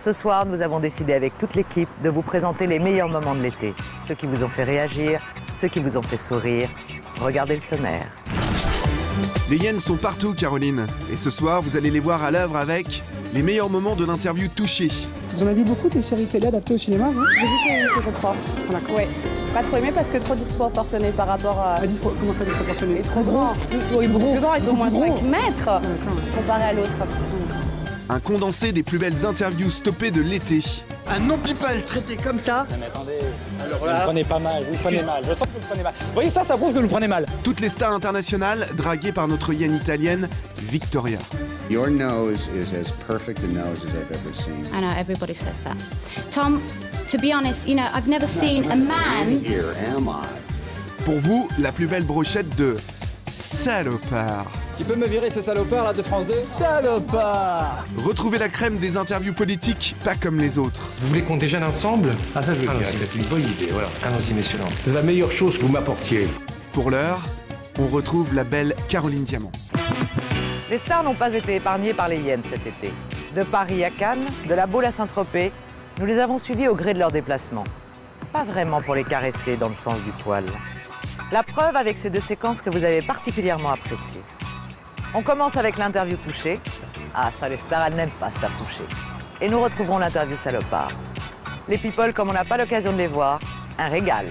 Ce soir, nous avons décidé avec toute l'équipe de vous présenter les meilleurs moments de l'été. Ceux qui vous ont fait réagir, ceux qui vous ont fait sourire. Regardez le sommaire. Les hyènes sont partout, Caroline. Et ce soir, vous allez les voir à l'œuvre avec les meilleurs moments de l'interview touchée. Vous en avez vu beaucoup des séries télé adaptées au cinéma, vous? J'ai vu que je crois. D'accord. Ouais. Pas trop aimé parce que trop disproportionné par rapport à... Comment ça, disproportionné? Il est trop grand. Oui, plus grand, il fait au moins 5 mètres comparé à l'autre. Un condensé des plus belles interviews stoppées de l'été. Un non-people traité comme ça. Non mais attendez, alors là, vous le prenez pas mal, vous le prenez mal, je sens que vous le prenez mal. Vous voyez ça prouve que vous le prenez mal. Toutes les stars internationales draguées par notre hyène italienne, Victoria. Your nose is as perfect a nose as I've ever seen. I know, everybody says that. Tom, to be honest, you know, I've never seen a man... Here am I. Pour vous, la plus belle brochette de salopard. Tu peux me virer ce salopard là de France 2? Salopard. Retrouvez la crème des interviews politiques, pas comme les autres. Vous voulez qu'on déjeune ensemble? Ah ça je veux bien, c'est une bonne idée, voilà. Allons-y, messieurs. C'est la meilleure chose que vous m'apportiez. Pour l'heure, on retrouve la belle Caroline Diamant. Les stars n'ont pas été épargnées par les hyènes cet été. De Paris à Cannes, de La Baule à Saint-Tropez, nous les avons suivis au gré de leurs déplacements. Pas vraiment pour les caresser dans le sens du poil. La preuve avec ces deux séquences que vous avez particulièrement appréciées. On commence avec l'interview touchée. Ah, ça, les stars, elles n'aiment pas se faire toucher. Et nous retrouverons l'interview salopard. Les people, comme on n'a pas l'occasion de les voir, un régal.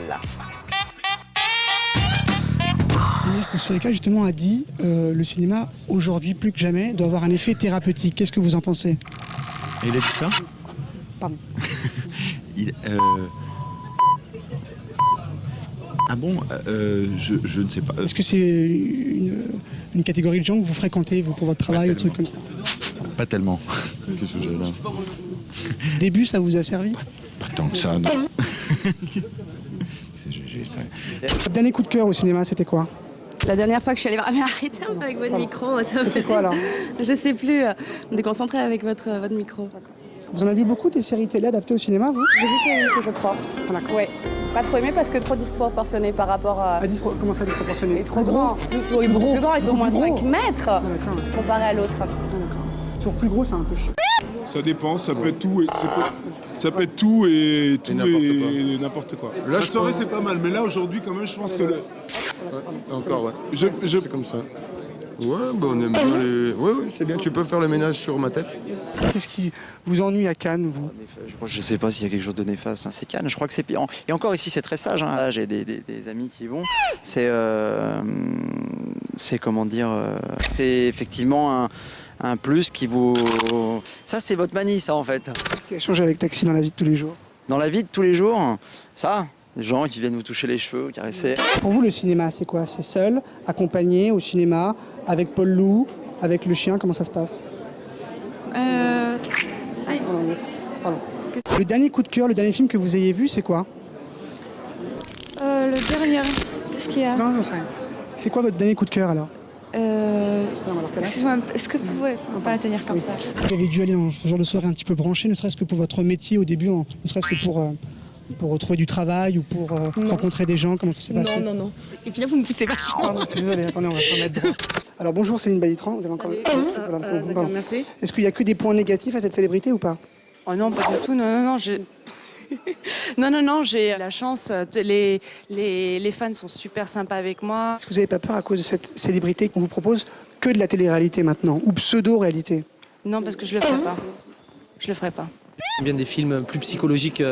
Soyeka justement a dit le cinéma, aujourd'hui plus que jamais, doit avoir un effet thérapeutique. Qu'est-ce que vous en pensez? Il a dit ça? Pardon. Ah bon, je ne sais pas. Est-ce que c'est une catégorie de gens que vous fréquentez, vous, pour votre travail, ou trucs comme ça? Pas tellement. Début, ça vous a servi? Pas tant que ça, non. Votre dernier coup de cœur au cinéma, c'était quoi? La dernière fois que je suis allée voir... Mais arrêtez un peu avec votre micro. C'était quoi, alors? Je sais plus. Me déconcentrer avec votre micro. Vous en avez vu beaucoup des séries télé adaptées au cinéma, vous? J'ai vu que je crois. Ouais. Pas trop aimé parce que trop disproportionné par rapport à... Comment ça, disproportionné? Il est trop grand. Oui, plus grand, il fait au moins 5 mètres comparé à l'autre. Toujours plus gros, c'est un peu chiant. Ça dépend, ça peut être tout et ça peut être tout et n'importe quoi. Là, la soirée c'est pas mal, mais là aujourd'hui quand même je pense que encore, ouais. C'est comme ça. Ouais, bah on aime bien les... Ouais, c'est bien, tu peux faire le ménage sur ma tête. Qu'est-ce qui vous ennuie à Cannes, vous? Je sais pas s'il y a quelque chose de néfaste. C'est Cannes, je crois que c'est pire. Et encore ici, c'est très sage. Hein. Là, j'ai des amis qui y vont. C'est comment dire... c'est effectivement un plus qui vous... Ça, c'est votre manie, ça, en fait. Qui échange avec Taxi dans la vie de tous les jours? Dans la vie de tous les jours, ça, des gens qui viennent vous toucher les cheveux, vous caresser. Pour vous, le cinéma, c'est quoi? C'est seul, accompagné au cinéma, avec Paul Loup, avec le chien? Comment ça se passe? Pardon. Le dernier coup de cœur, le dernier film que vous ayez vu, c'est quoi? Le dernier... Qu'est-ce qu'il y a? Non, c'est rien. C'est quoi votre dernier coup de cœur, alors? Excusez-moi, est-ce que vous pouvez pas tenir comme ça? Vous avez dû aller dans ce genre de soirée un petit peu branché, ne serait-ce que pour votre métier au début, ne serait-ce que pour trouver du travail ou pour rencontrer des gens? Comment ça s'est passé? Non. Et puis là, vous me poussez vachement. Pardon, désolé, attendez, on va se remettre droit. Alors bonjour Céline Balitran, vous avez encore... Voilà, c'est bon, merci. Est-ce qu'il y a que des points négatifs à cette célébrité ou pas? Oh non, pas du tout, non, j'ai... Non, j'ai la chance, les fans sont super sympas avec moi. Est-ce que vous n'avez pas peur à cause de cette célébrité qu'on vous propose que de la télé-réalité maintenant, ou pseudo-réalité? Non, parce que je le ferai pas. J'aime bien des films plus psychologiques,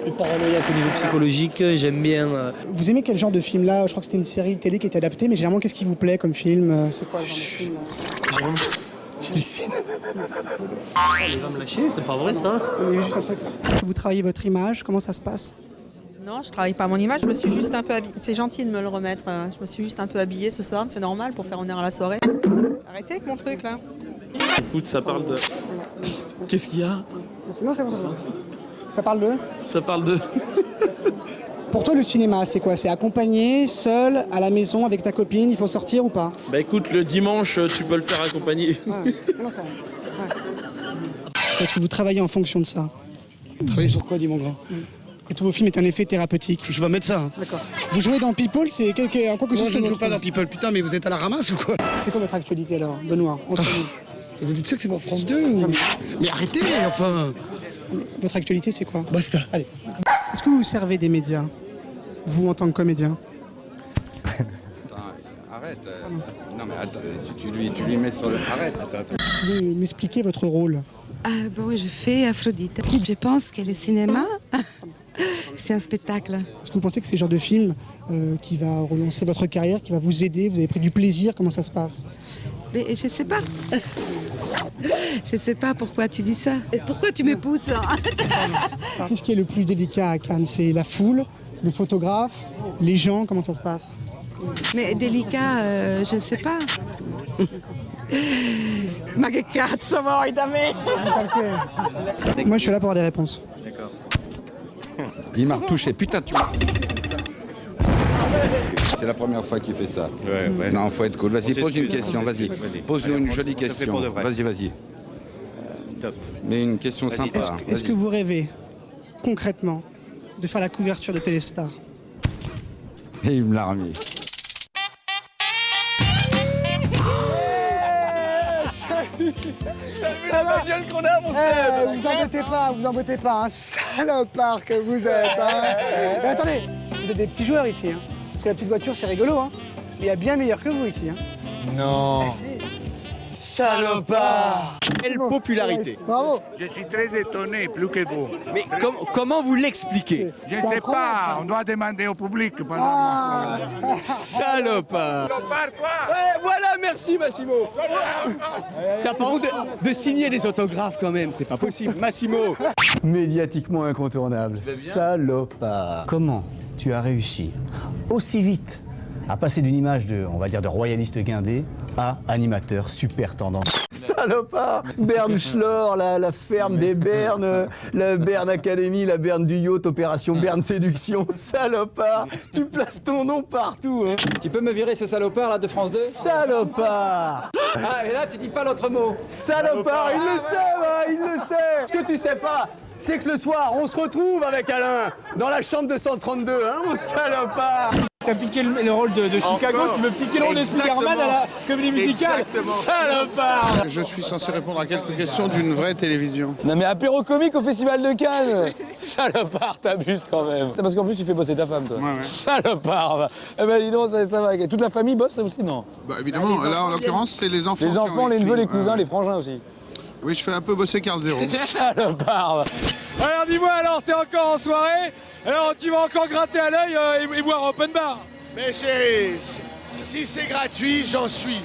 plus paranoïaques au niveau psychologique, j'aime bien... Vous aimez quel genre de film là? Je crois que c'était une série télé qui était adaptée, mais généralement qu'est-ce qui vous plaît comme film? C'est quoi le genre de film? Je dessine. Il va me lâcher, c'est pas vrai ça? Il y a juste un truc. Vous travaillez votre image, comment ça se passe? Non, je travaille pas mon image, je me suis juste un peu habillée. C'est gentil de me le remettre, je me suis juste un peu habillée ce soir, c'est normal pour faire honneur à la soirée. Arrêtez avec mon truc là. Écoute, ça parle de... Qu'est-ce qu'il y a? Non, c'est bon, ça parle de... Ça parle de... Pour toi, le cinéma, c'est quoi? C'est accompagné, seul, à la maison, avec ta copine? Il faut sortir ou pas? Bah écoute, le dimanche, tu peux le faire accompagner. Ouais. Non, ça va. Ouais. Est-ce que vous travaillez en fonction de ça? Travailler sur quoi, dis mon grand? Que tous vos films aient un effet thérapeutique? Je suis pas médecin. Hein. D'accord. Vous jouez dans People, c'est en quoi que non, je ne joue pas dans People. Putain, mais vous êtes à la ramasse ou quoi? C'est quoi votre actualité alors, Benoît, entre nous? Et vous dites ça que c'est pour France 2 ou... Mais arrêtez, enfin. Votre actualité, c'est quoi? Basta. Allez. Est-ce que vous servez des médias, vous, en tant que comédien? Arrête. Non mais attends, tu lui mets sur le... Arrête. Attends. Vous pouvez m'expliquer votre rôle? Bon, je fais Aphrodite. Je pense que le cinéma, c'est un spectacle. Est-ce que vous pensez que c'est le genre de film qui va relancer votre carrière, qui va vous aider? Vous avez pris du plaisir? Comment ça se passe? Mais je sais pas. Je sais pas pourquoi tu dis ça. Et pourquoi tu me pousses? Qu'est-ce qui est le plus délicat à Cannes? C'est la foule, les photographes, les gens? Comment ça se passe? Mais délicat, je ne sais pas. Ma che cazzo vuoi da me? Moi, je suis là pour avoir des réponses. D'accord. Il m'a retouché. Putain, tu m'as... C'est la première fois qu'il fait ça. Ouais. Non, faut être cool. Vas-y, pose une question. Vas-y. Pose-nous une jolie question. Vas-y. Top. Mais une question sympa. Est-ce que vous rêvez, concrètement, de faire la couverture de Téléstar? Et il me l'a remis. La bagnole qu'on a, mon Seb. Vous embêtez pas, hein, salopard que vous êtes. Mais attendez, vous êtes des petits joueurs ici. Hein, parce que la petite voiture, c'est rigolo. Hein, mais il y a bien meilleur que vous ici. Hein. Non. Salopard! Quelle popularité! Bravo! Je suis très étonné, plus que vous. Mais comment vous l'expliquez? Je ne sais pas, on doit demander au public. Salopard! Salopard, toi! Ouais, voilà, merci Massimo! T'as pas honte de signer des autographes quand même, c'est pas possible. Massimo! Médiatiquement incontournable. Salopard! Comment tu as réussi aussi vite à passer d'une image de, on va dire, de royaliste guindé à animateur super tendance? Salopard! Berne Schlor, la ferme des Bernes, la Berne Academy, la Berne du Yacht, Opération Berne Séduction. Salopard! Tu places ton nom partout, hein. Tu peux me virer ce salopard là de France 2? Salopard! Ah, et là tu dis pas l'autre mot. Salopard! Il le sait, il le sait! Ce que tu sais pas, c'est que le soir, on se retrouve avec Alain dans la chambre 232, hein, mon salopard! T'as piqué le rôle de Chicago, tu veux piquer le rôle de Superman à la comédie musicale? Salopard! Je suis censé répondre à quelques questions d'une vraie télévision. Non mais apéro comique au Festival de Cannes. Salopard, t'abuses quand même. Parce qu'en plus tu fais bosser ta femme, toi. Ouais. Salopard. Eh ben dis donc, ça va. Toute la famille bosse aussi, non? Bah évidemment, là en l'occurrence, c'est les enfants. Les enfants, les neveux, les cousins, les frangins aussi. Oui, je fais un peu bosser Carl Zero. Salopard. Alors dis-moi, alors t'es encore en soirée? Alors tu vas encore gratter à l'œil et boire open bar? Mais chérie, si c'est gratuit, j'en suis.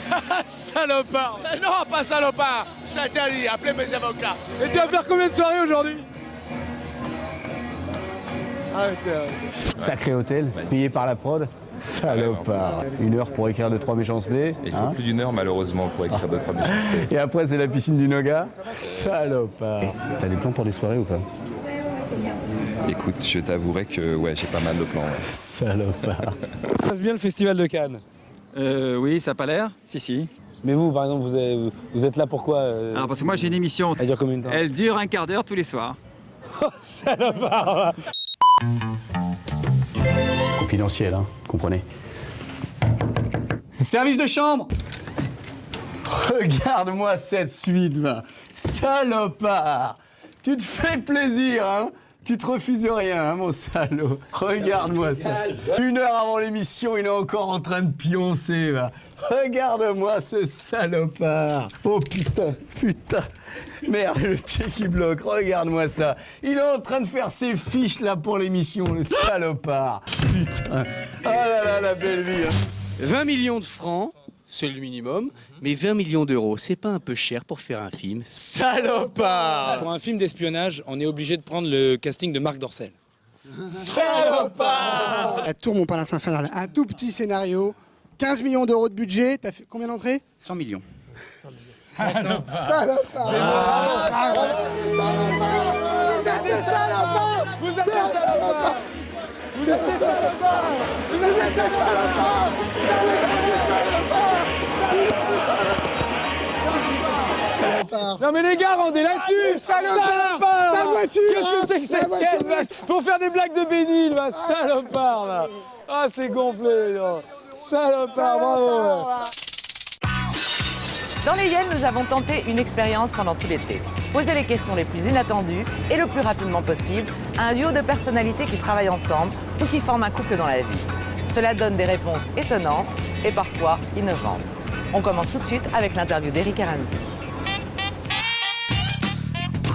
Salopard. Non, pas salopard. Je t'interdis, appelez mes avocats. Et tu vas faire combien de soirées aujourd'hui? Sacré hôtel, payé par la prod. Salopard. 1 heure pour écrire 2-3 méchancetés. Il faut plus d'1 heure malheureusement pour écrire 2-3 méchancetés. Et après c'est la piscine du Noga. Salopard. T'as des plans pour des soirées ou pas? Écoute, je t'avouerai que ouais, j'ai pas mal de plans. Ouais. Salopard. Ça passe bien le Festival de Cannes? Oui, ça n'a pas l'air. Si. Mais vous, par exemple, vous êtes là pourquoi Alors parce que moi j'ai une émission. Elle dure combien de temps? Elle dure 1/4 d'heure tous les soirs. Salopard. Confidentiel, hein, comprenez. Service de chambre! Regarde-moi cette suite, va. Salopard! Tu te fais plaisir, hein? Tu te refuses rien, hein, mon salaud. Regarde-moi ça. 1 heure avant l'émission, il est encore en train de pioncer, va. Regarde-moi ce salopard. Oh putain. Merde, le pied qui bloque, regarde-moi ça. Il est en train de faire ses fiches là pour l'émission, le salopard. Putain. Oh là là, la belle vie. 20 millions de francs, c'est le minimum, mais 20 millions d'euros, c'est pas un peu cher pour faire un film? Salopard! Pour un film d'espionnage, on est obligé de prendre le casting de Marc Dorcel. Salopard! La Tour Montparnasse Infernale, un tout petit scénario, 15 millions d'euros de budget, t'as fait combien d'entrées? 100 millions. Salopard! Vous êtes des salopards! Vous êtes des salopards! Vous êtes des salopards! Vous êtes des salopards! Non mais les gars, rendez la thune! Salopard! Ta voiture! Qu'est-ce que c'est que cette caisse là? Pour faire des blagues de bénil, va! Salopard là! Ah c'est gonflé là! Salopard, bravo! Dans les Hyènes, nous avons tenté une expérience pendant tout l'été. Posez les questions les plus inattendues et le plus rapidement possible à un duo de personnalités qui travaillent ensemble ou qui forment un couple dans la vie. Cela donne des réponses étonnantes et parfois innovantes. On commence tout de suite avec l'interview d'Eric et Ramzy.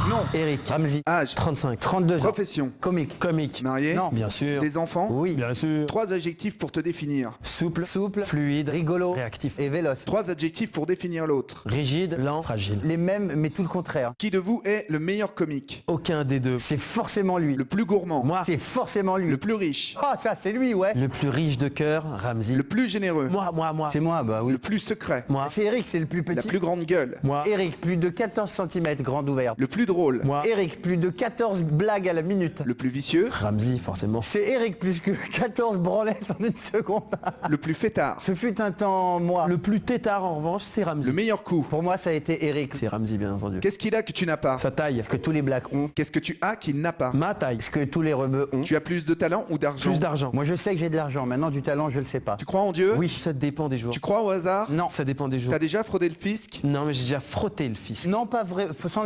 Non. Eric. Ramzy. Âge. 35. 32 ans. Profession. Comique. Comique. Marié. Non. Bien sûr. Des enfants. Oui. Bien sûr. 3 adjectifs pour te définir. Souple. Souple. Fluide. Rigolo. Réactif. Et véloce. 3 adjectifs pour définir l'autre. Rigide. Lent. Fragile. Les mêmes, mais tout le contraire. Qui de vous est le meilleur comique? Aucun des deux. C'est forcément lui. Le plus gourmand. Moi. C'est forcément lui. Le plus riche. Ah, ça, c'est lui, ouais. Le plus riche de cœur, Ramzy. Le plus généreux. Moi. C'est moi, bah oui. Le plus secret. Moi. C'est Eric, c'est le plus petit. La plus grande gueule. Moi. Eric, plus de 14 cm, grande ouverte. Le plus drôle. Moi. Eric, plus de 14 blagues à la minute. Le plus vicieux. Ramzy, forcément. C'est Eric, plus que 14 branlettes en une seconde. Le plus fêtard. Ce fut un temps, moi. Le plus tétard, en revanche, c'est Ramzy. Le meilleur coup. Pour moi, ça a été Eric. C'est Ramzy, bien entendu. Qu'est-ce qu'il a que tu n'as pas? Sa taille. Ce que tous les blacks ont. Qu'est-ce que tu as qu'il n'a pas? Ma taille. Ce que tous les rebeux ont. Tu as plus de talent ou d'argent? Plus d'argent. Moi, je sais que j'ai de l'argent. Maintenant, du talent, je le sais pas. Tu crois en Dieu? Oui, ça dépend des jours. Tu crois au hasard? Non. Ça dépend des jours. T'as déjà fraudé le fisc? Non, mais j'ai déjà frotté le fisc. Non, pas vrai, sans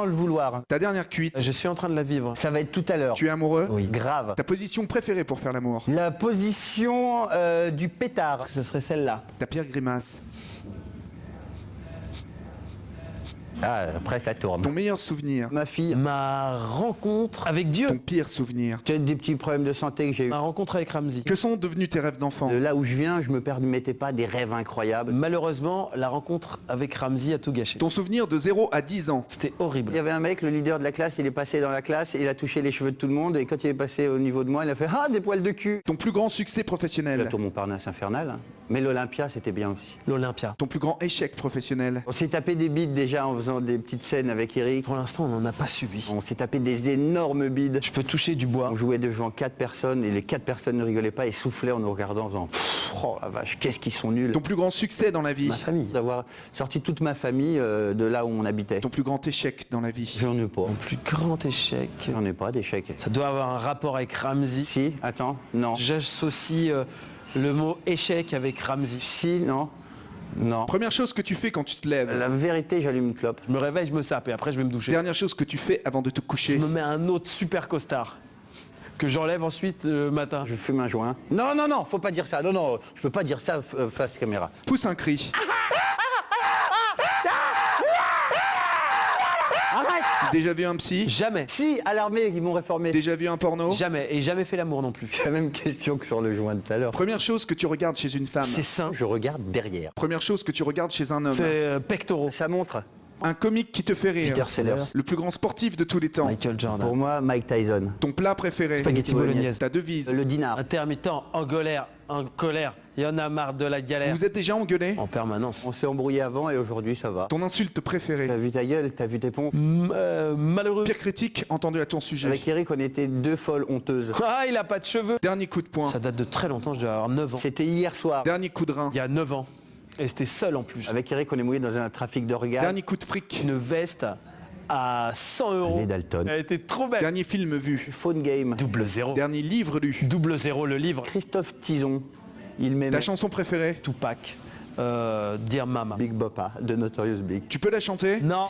le vouloir. Ta dernière cuite? Je suis en train de la vivre. Ça va être tout à l'heure. Tu es amoureux? Oui. Grave. Ta position préférée pour faire l'amour? La position du pétard. Ce serait celle-là. Ta pire grimace? Ah, après ça tourne. Ton meilleur souvenir? Ma fille. Ma rencontre avec Dieu. Ton pire souvenir? Peut-être des petits problèmes de santé que j'ai eu. Ma rencontre avec Ramzy. Que sont devenus tes rêves d'enfant? De là où je viens, je me permettais pas des rêves incroyables. Malheureusement, la rencontre avec Ramzy a tout gâché. Ton souvenir de 0 à 10 ans? C'était horrible. Il y avait un mec, le leader de la classe, il est passé dans la classe, il a touché les cheveux de tout le monde, et quand il est passé au niveau de moi, il a fait « Ah, des poils de cul !» Ton plus grand succès professionnel? Le Tour Montparnasse infernal. Mais l'Olympia, c'était bien aussi. L'Olympia. Ton plus grand échec professionnel? On s'est tapé des bides déjà en faisant des petites scènes avec Eric. Pour l'instant, on n'en a pas subi. On s'est tapé des énormes bides. Je peux toucher du bois. On jouait devant 4 personnes et les 4 personnes ne rigolaient pas et soufflaient en nous regardant en faisant « Oh la vache, qu'est-ce qu'ils sont nuls !» Ton plus grand succès dans la vie? Ma famille. D'avoir sorti toute ma famille de là où on habitait. Ton plus grand échec dans la vie? J'en ai pas. Mon plus grand échec? J'en ai pas d'échec. Ça doit avoir un rapport avec Ramzy. Si, attends, non. J'associe le mot échec avec Ramzy. Si, non. Non. Première chose que tu fais quand tu te lèves? La vérité, j'allume une clope. Je me réveille, je me sape et après je vais me doucher. Dernière chose que tu fais avant de te coucher? Je me mets un autre super costard que j'enlève ensuite le matin. Je fume un joint. Non, non, non, faut pas dire ça. Non, non, je peux pas dire ça face caméra. Pousse un cri. Arrête! Déjà vu un psy? Jamais. Si, à l'armée, ils m'ont réformé. Déjà vu un porno? Jamais. Et jamais fait l'amour non plus. C'est la même question que sur le joint de tout à l'heure. Première chose que tu regardes chez une femme? C'est simple. Je regarde derrière. Première chose que tu regardes chez un homme? C'est pectoraux. Ça montre. Un comique qui te fait rire? Peter Sellers. Le plus grand sportif de tous les temps? Michael Jordan. Pour moi, Mike Tyson. Ton plat préféré? Spaghetti bolognaise. Ta devise? Le dinar. Intermittent, en colère, il y en a marre de la galère. Vous êtes déjà engueulé? En permanence. On s'est embrouillé avant et aujourd'hui ça va. Ton insulte préférée? T'as vu ta gueule, t'as vu tes pompes? Malheureux. Pire critique entendue à ton sujet? Avec Eric, on était 2 folles honteuses. Ah, il a pas de cheveux. Dernier coup de poing? Ça date de très longtemps, je dois avoir 9 ans. C'était hier soir. Dernier coup de rein? Il y a 9 ans. Et c'était seul en plus. Avec Eric, on est mouillé dans un trafic de regard. Dernier coup de fric? Une veste à 100 €. Les Dalton. Elle était trop belle. Dernier film vu? Phone Game. 0. Dernier livre lu? 0 le livre. Christophe Tison. Il m'aimait. Ta chanson préférée? Tupac. Dear Mama. Big Boppa de Notorious Big. Tu peux la chanter? Non.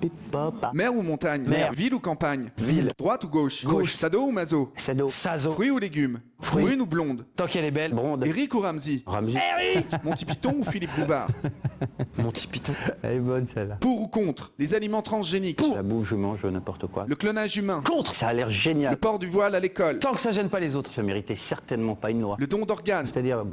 Big Boppa. Mer ou montagne? Mer. Ville ou campagne? Ville. Droite ou gauche? Gauche. Sado ou mazo? Sado. Sazo. Fruits ou légumes? Fruits. Brune ou blonde? Tant qu'elle est belle. Blonde. Eric ou Ramzy? Ramzy. Eric! Monty Python ou Philippe Bouvard? Monty Python. Elle est bonne celle-là. Pour ou contre les aliments transgéniques? Pour. La bouffe, je mange n'importe quoi. Le clonage humain? Contre. Ça a l'air génial. Le port du voile à l'école? Tant que ça gêne pas les autres. Ça méritait certainement pas une loi. Le don d'organes? C'est-à-dire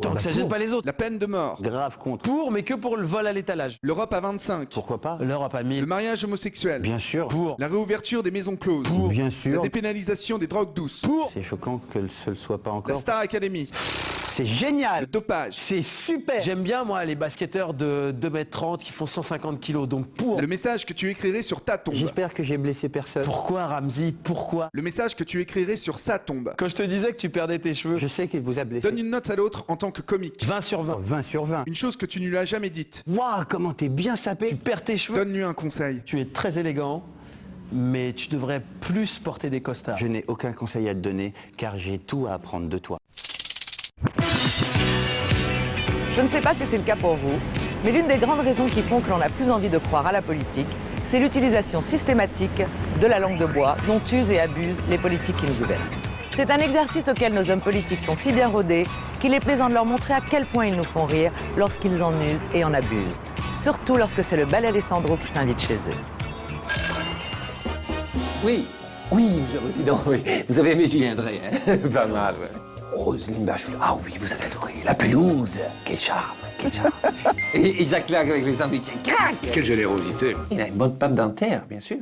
tant que ça gêne pas les autres. La peine de mort? Grave contre. Pour, mais que pour le vol à l'étalage. L'Europe à 25? Pourquoi pas? L'Europe à 1000. Le mariage homosexuel? Bien sûr. Pour. La réouverture des maisons closes? Pour. Bien sûr. La dépénalisation des drogues douces? Pour. C'est choquant que ce ne soit pas encore. La Star Academy? C'est génial. Le dopage? C'est super. J'aime bien moi les basketteurs de 2m30 qui font 150 kg, donc pour. Le message que tu écrirais sur ta tombe? J'espère que j'ai blessé personne. Pourquoi Ramzy? Pourquoi? Le message que tu écrirais sur sa tombe? Quand je te disais que tu perdais tes cheveux. Je sais qu'il vous a blessé. Donne une note à l'autre en tant que comique. 20 sur 20. 20 sur 20. Une chose que tu ne lui as jamais dite. Waouh, comment t'es bien sapé. Tu perds tes cheveux. Donne-lui un conseil. Tu es très élégant, mais tu devrais plus porter des costards. Je n'ai aucun conseil à te donner, car j'ai tout à apprendre de toi. Je ne sais pas si c'est le cas pour vous, mais l'une des grandes raisons qui font que l'on n'a plus envie de croire à la politique, c'est l'utilisation systématique de la langue de bois dont usent et abusent les politiques qui nous gouvernent. C'est un exercice auquel nos hommes politiques sont si bien rodés qu'il est plaisant de leur montrer à quel point ils nous font rire lorsqu'ils en usent et en abusent. Surtout lorsque c'est le bel Alessandro qui s'invite chez eux. Oui, monsieur le Président, oui. Vous avez aimé Julien Drey, hein? Pas mal, ouais. Roselyne Bachelot, ah oui, vous avez adoré. La pelouse, quel charme, quel charme. et Jacques Lac avec les sandwichs, crac! Quelle générosité. Il a une bonne pâte dentaire, bien sûr.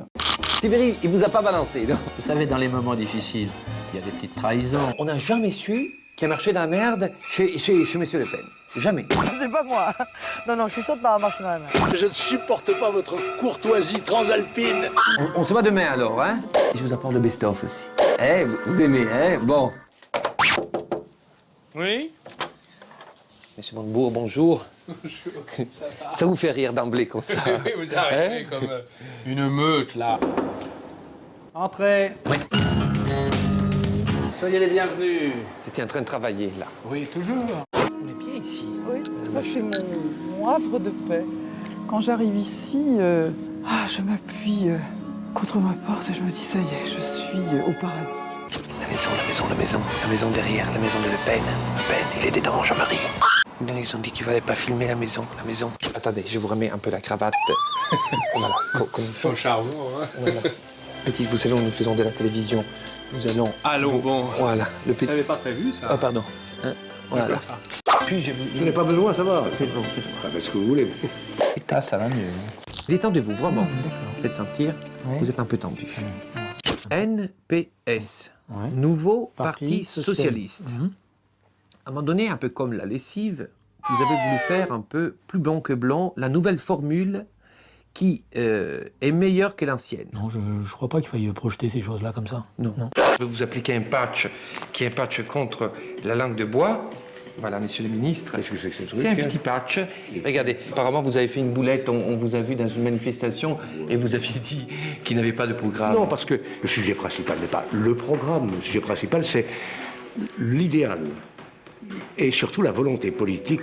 Tibéri, il vous a pas balancé, non? Vous savez, dans les moments difficiles, il y a des petites trahisons. On n'a jamais su qu'il a marché dans la merde chez Monsieur Le Pen. Jamais. C'est pas moi. Non, je suis sûr de pas marcher dans la merde. Je ne supporte pas votre courtoisie transalpine. On se voit demain alors, hein? Et je vous apporte le best-of aussi. Eh, vous aimez, hein? Bon. Oui? Monsieur Montebourg, bonjour. Bonjour, ça va? Ça vous fait rire d'emblée comme ça? Oui, vous arrivez comme une meute, là. Entrez. Oui. Soyez les bienvenus. C'était en train de travailler, là. Oui, toujours. On est bien ici. Oui, ça c'est mon havre de paix. Quand j'arrive ici, je m'appuie contre ma porte et je me dis ça y est, je suis au paradis. La maison derrière, la maison de Le Pen. Le Pen, il est dedans, Jean-Marie. Ils ont dit qu'il fallait pas filmer la maison. Attendez, je vous remets un peu la cravate. Voilà, comme Ils sont charmants, hein? Voilà. Petit, vous savez, nous faisons de la télévision. Nous allons... Allons, bon. Voilà. Le petit... Vous n'avez pas prévu, ça? Ah, pardon. Hein, voilà. Puis Je n'ai pas besoin, ça va. Faites-en. Faites ce que vous voulez. Ah, ça va mieux. Détendez-vous, vraiment. Faites sentir, vous êtes un peu tendu. NPS, Nouveau Parti Socialiste. À un moment donné, un peu comme la lessive, vous avez voulu faire un peu plus blanc que blanc, la nouvelle formule qui est meilleure que l'ancienne. Non, je ne crois pas qu'il faille projeter ces choses-là comme ça. Non. Je vais vous appliquer un patch qui est un patch contre la langue de bois. Voilà, monsieur le ministre. Qu'est-ce que c'est que ce truc? C'est un petit patch. Regardez, apparemment, vous avez fait une boulette, on vous a vu dans une manifestation et vous aviez dit qu'il n'avait pas de programme. Non, parce que le sujet principal n'est pas le programme. Le sujet principal, c'est l'idéal. Et surtout la volonté politique,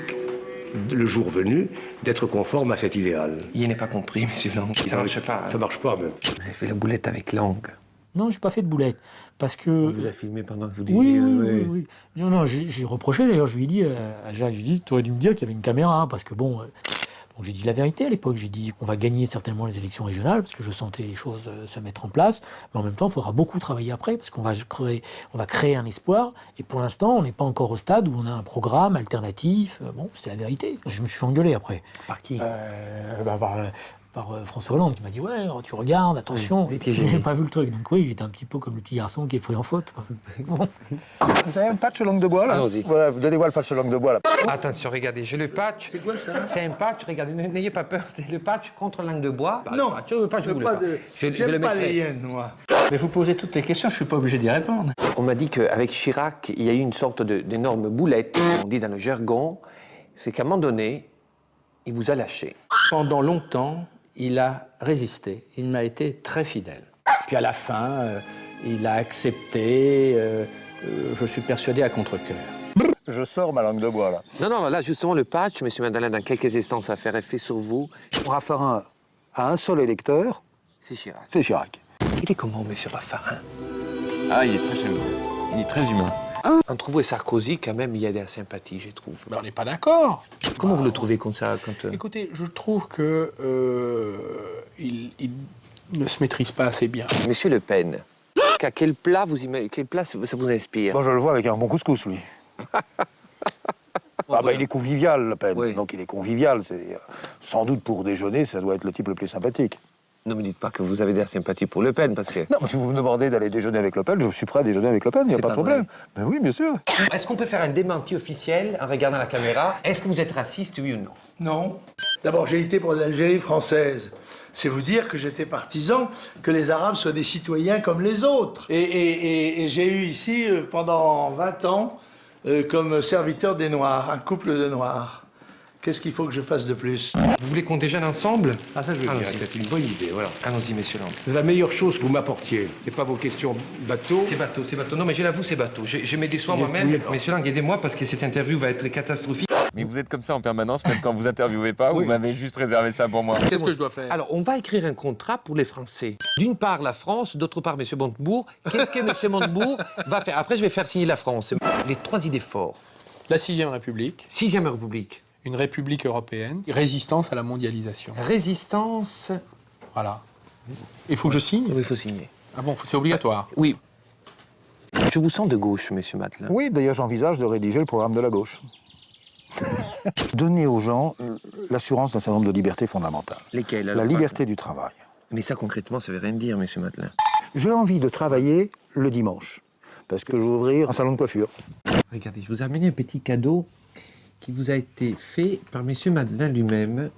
le jour venu, d'être conforme à cet idéal. Il n'est pas compris, monsieur Lang. Ça ne marche pas. Ça marche pas, même. Vous avez fait la boulette avec Lang. Non, je n'ai pas fait de boulette. Parce que... On vous a filmé pendant que vous disiez... Oui. Non, j'ai reproché, d'ailleurs, je lui ai dit à Jacques, tu aurais dû me dire qu'il y avait une caméra, parce que bon... Donc j'ai dit la vérité à l'époque, j'ai dit qu'on va gagner certainement les élections régionales, parce que je sentais les choses se mettre en place, mais en même temps, il faudra beaucoup travailler après, parce qu'on va créer un espoir, et pour l'instant, on n'est pas encore au stade où on a un programme alternatif. Bon, c'était la vérité. Je me suis fait engueuler après. Par qui? Par François Hollande qui m'a dit ouais, tu regardes, attention, je n'ai pas vu le truc. Donc oui, j'étais un petit peu comme le petit garçon qui est pris en faute. Bon. Vous avez un patch langue de bois là? Allons-y. Voilà, donnez-moi le patch langue de bois là. Attention, regardez, j'ai le patch. C'est quoi ça? C'est un patch, regardez, n'ayez pas peur, c'est le patch contre langue de bois. Non, le patch, je voulais pas. J'aime pas les hyènes, moi. Mais vous posez toutes les questions, je ne suis pas obligé d'y répondre. On m'a dit qu'avec Chirac, il y a eu une sorte d'énorme boulette, on dit dans le jargon, c'est qu'à un moment donné, il vous a lâché. Pendant longtemps, il a résisté. Il m'a été très fidèle. Puis à la fin, il a accepté, je suis persuadé, à contre-cœur. Je sors ma langue de bois là. Non, là justement le patch, monsieur Mandalin, dans quelques instants, ça va faire effet sur vous. Raffarin a un seul électeur. C'est Chirac. C'est Chirac. Il est comment, monsieur Raffarin? Ah, il est très charmant. Il est très humain. Entre vous et Sarkozy, quand même, il y a de la sympathie, je trouve. Ben, on n'est pas d'accord. Comment vous le trouvez comme ça Écoutez, je trouve que il ne se maîtrise pas assez bien. Monsieur Le Pen, quel plat ça vous inspire? Moi, je le vois avec un bon couscous, lui. Il est convivial, Le Pen. Oui. Donc il est convivial. Sans doute pour déjeuner, ça doit être le type le plus sympathique. Ne me dites pas que vous avez de la sympathie pour Le Pen, parce que... Non, mais si vous me demandez d'aller déjeuner avec Le Pen, je suis prêt à déjeuner avec Le Pen, il n'y a pas de problème. Mais oui, bien sûr. Est-ce qu'on peut faire un démenti officiel en regardant la caméra? Est-ce que vous êtes raciste, oui ou non? Non. D'abord, j'ai été pour l'Algérie française. C'est vous dire que j'étais partisan que les Arabes soient des citoyens comme les autres. Et j'ai eu ici, pendant 20 ans, comme serviteur des Noirs, un couple de Noirs. Qu'est-ce qu'il faut que je fasse de plus? Vous voulez qu'on déjeune ensemble? Ah, ça, je veux dire, c'est une bonne idée, voilà. Allons-y, messieurs, dames. C'est la meilleure chose que vous m'apportiez. C'est pas vos questions bateau. C'est bateau, c'est bateau. Non, mais je l'avoue, c'est bateau. Je me déçois moi-même. Messieurs, dames, aidez-moi parce que cette interview va être catastrophique. Mais vous êtes comme ça en permanence, même quand vous interviewez pas, vous m'avez juste réservé ça pour moi. Qu'est-ce que je dois faire? Alors, on va écrire un contrat pour les Français. D'une part, la France, d'autre part, M. Montebourg. Qu'est-ce que M. Montebourg va faire? Après, je vais faire signer la France. Les 3 idées fortes. La 6e République. 6e République. Une république européenne. Résistance à la mondialisation. Résistance. Voilà. Il faut que je signe? Oui, il faut signer. Ah bon, c'est obligatoire? Oui. Je vous sens de gauche, monsieur Matelin. Oui, d'ailleurs, j'envisage de rédiger le programme de la gauche. Donner aux gens l'assurance d'un certain nombre de libertés fondamentales. Lesquelles? La liberté du travail. Mais ça, concrètement, ça veut rien dire, monsieur Matelin. J'ai envie de travailler le dimanche, parce que je vais ouvrir un salon de coiffure. Regardez, je vous ai amené un petit cadeau qui vous a été fait par monsieur Matelin lui-même.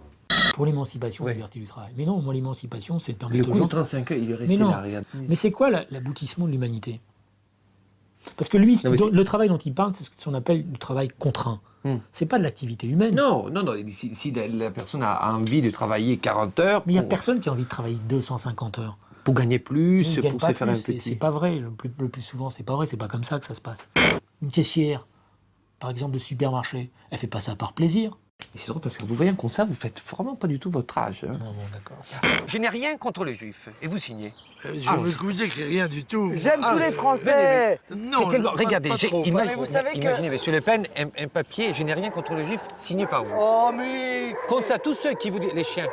Pour l'émancipation, la liberté du travail. Mais non, moi, l'émancipation, c'est de permettre Le aux coup gens... de 35 ans, il est resté Mais non. là, regarde. Mais c'est quoi l'aboutissement de l'humanité? Parce que lui, le travail dont il parle, c'est ce qu'on appelle du travail contraint. C'est pas de l'activité humaine. Non, non, non. Si la personne a envie de travailler 40 heures... Mais il n'y a personne qui a envie de travailler 250 heures. Pour gagner plus, Il gagne pour pas se faire un plus, petit... C'est pas vrai, le plus souvent, c'est pas vrai, c'est pas comme ça que ça se passe. Une caissière, par exemple, de supermarché, elle fait pas ça par plaisir. Et c'est drôle parce que vous voyez comme ça, vous faites vraiment pas du tout votre âge. Hein. Non, bon, d'accord. Je n'ai rien contre les juifs. Et vous signez. Je veux que vous écrivez rien du tout. J'aime tous les Français. Non, regardez, Mais vous savez que... imaginez, monsieur Le Pen, un papier, je n'ai rien contre les juifs, signé par vous. Oh, mais... Comme ça, tous ceux qui vous disent, les chiens.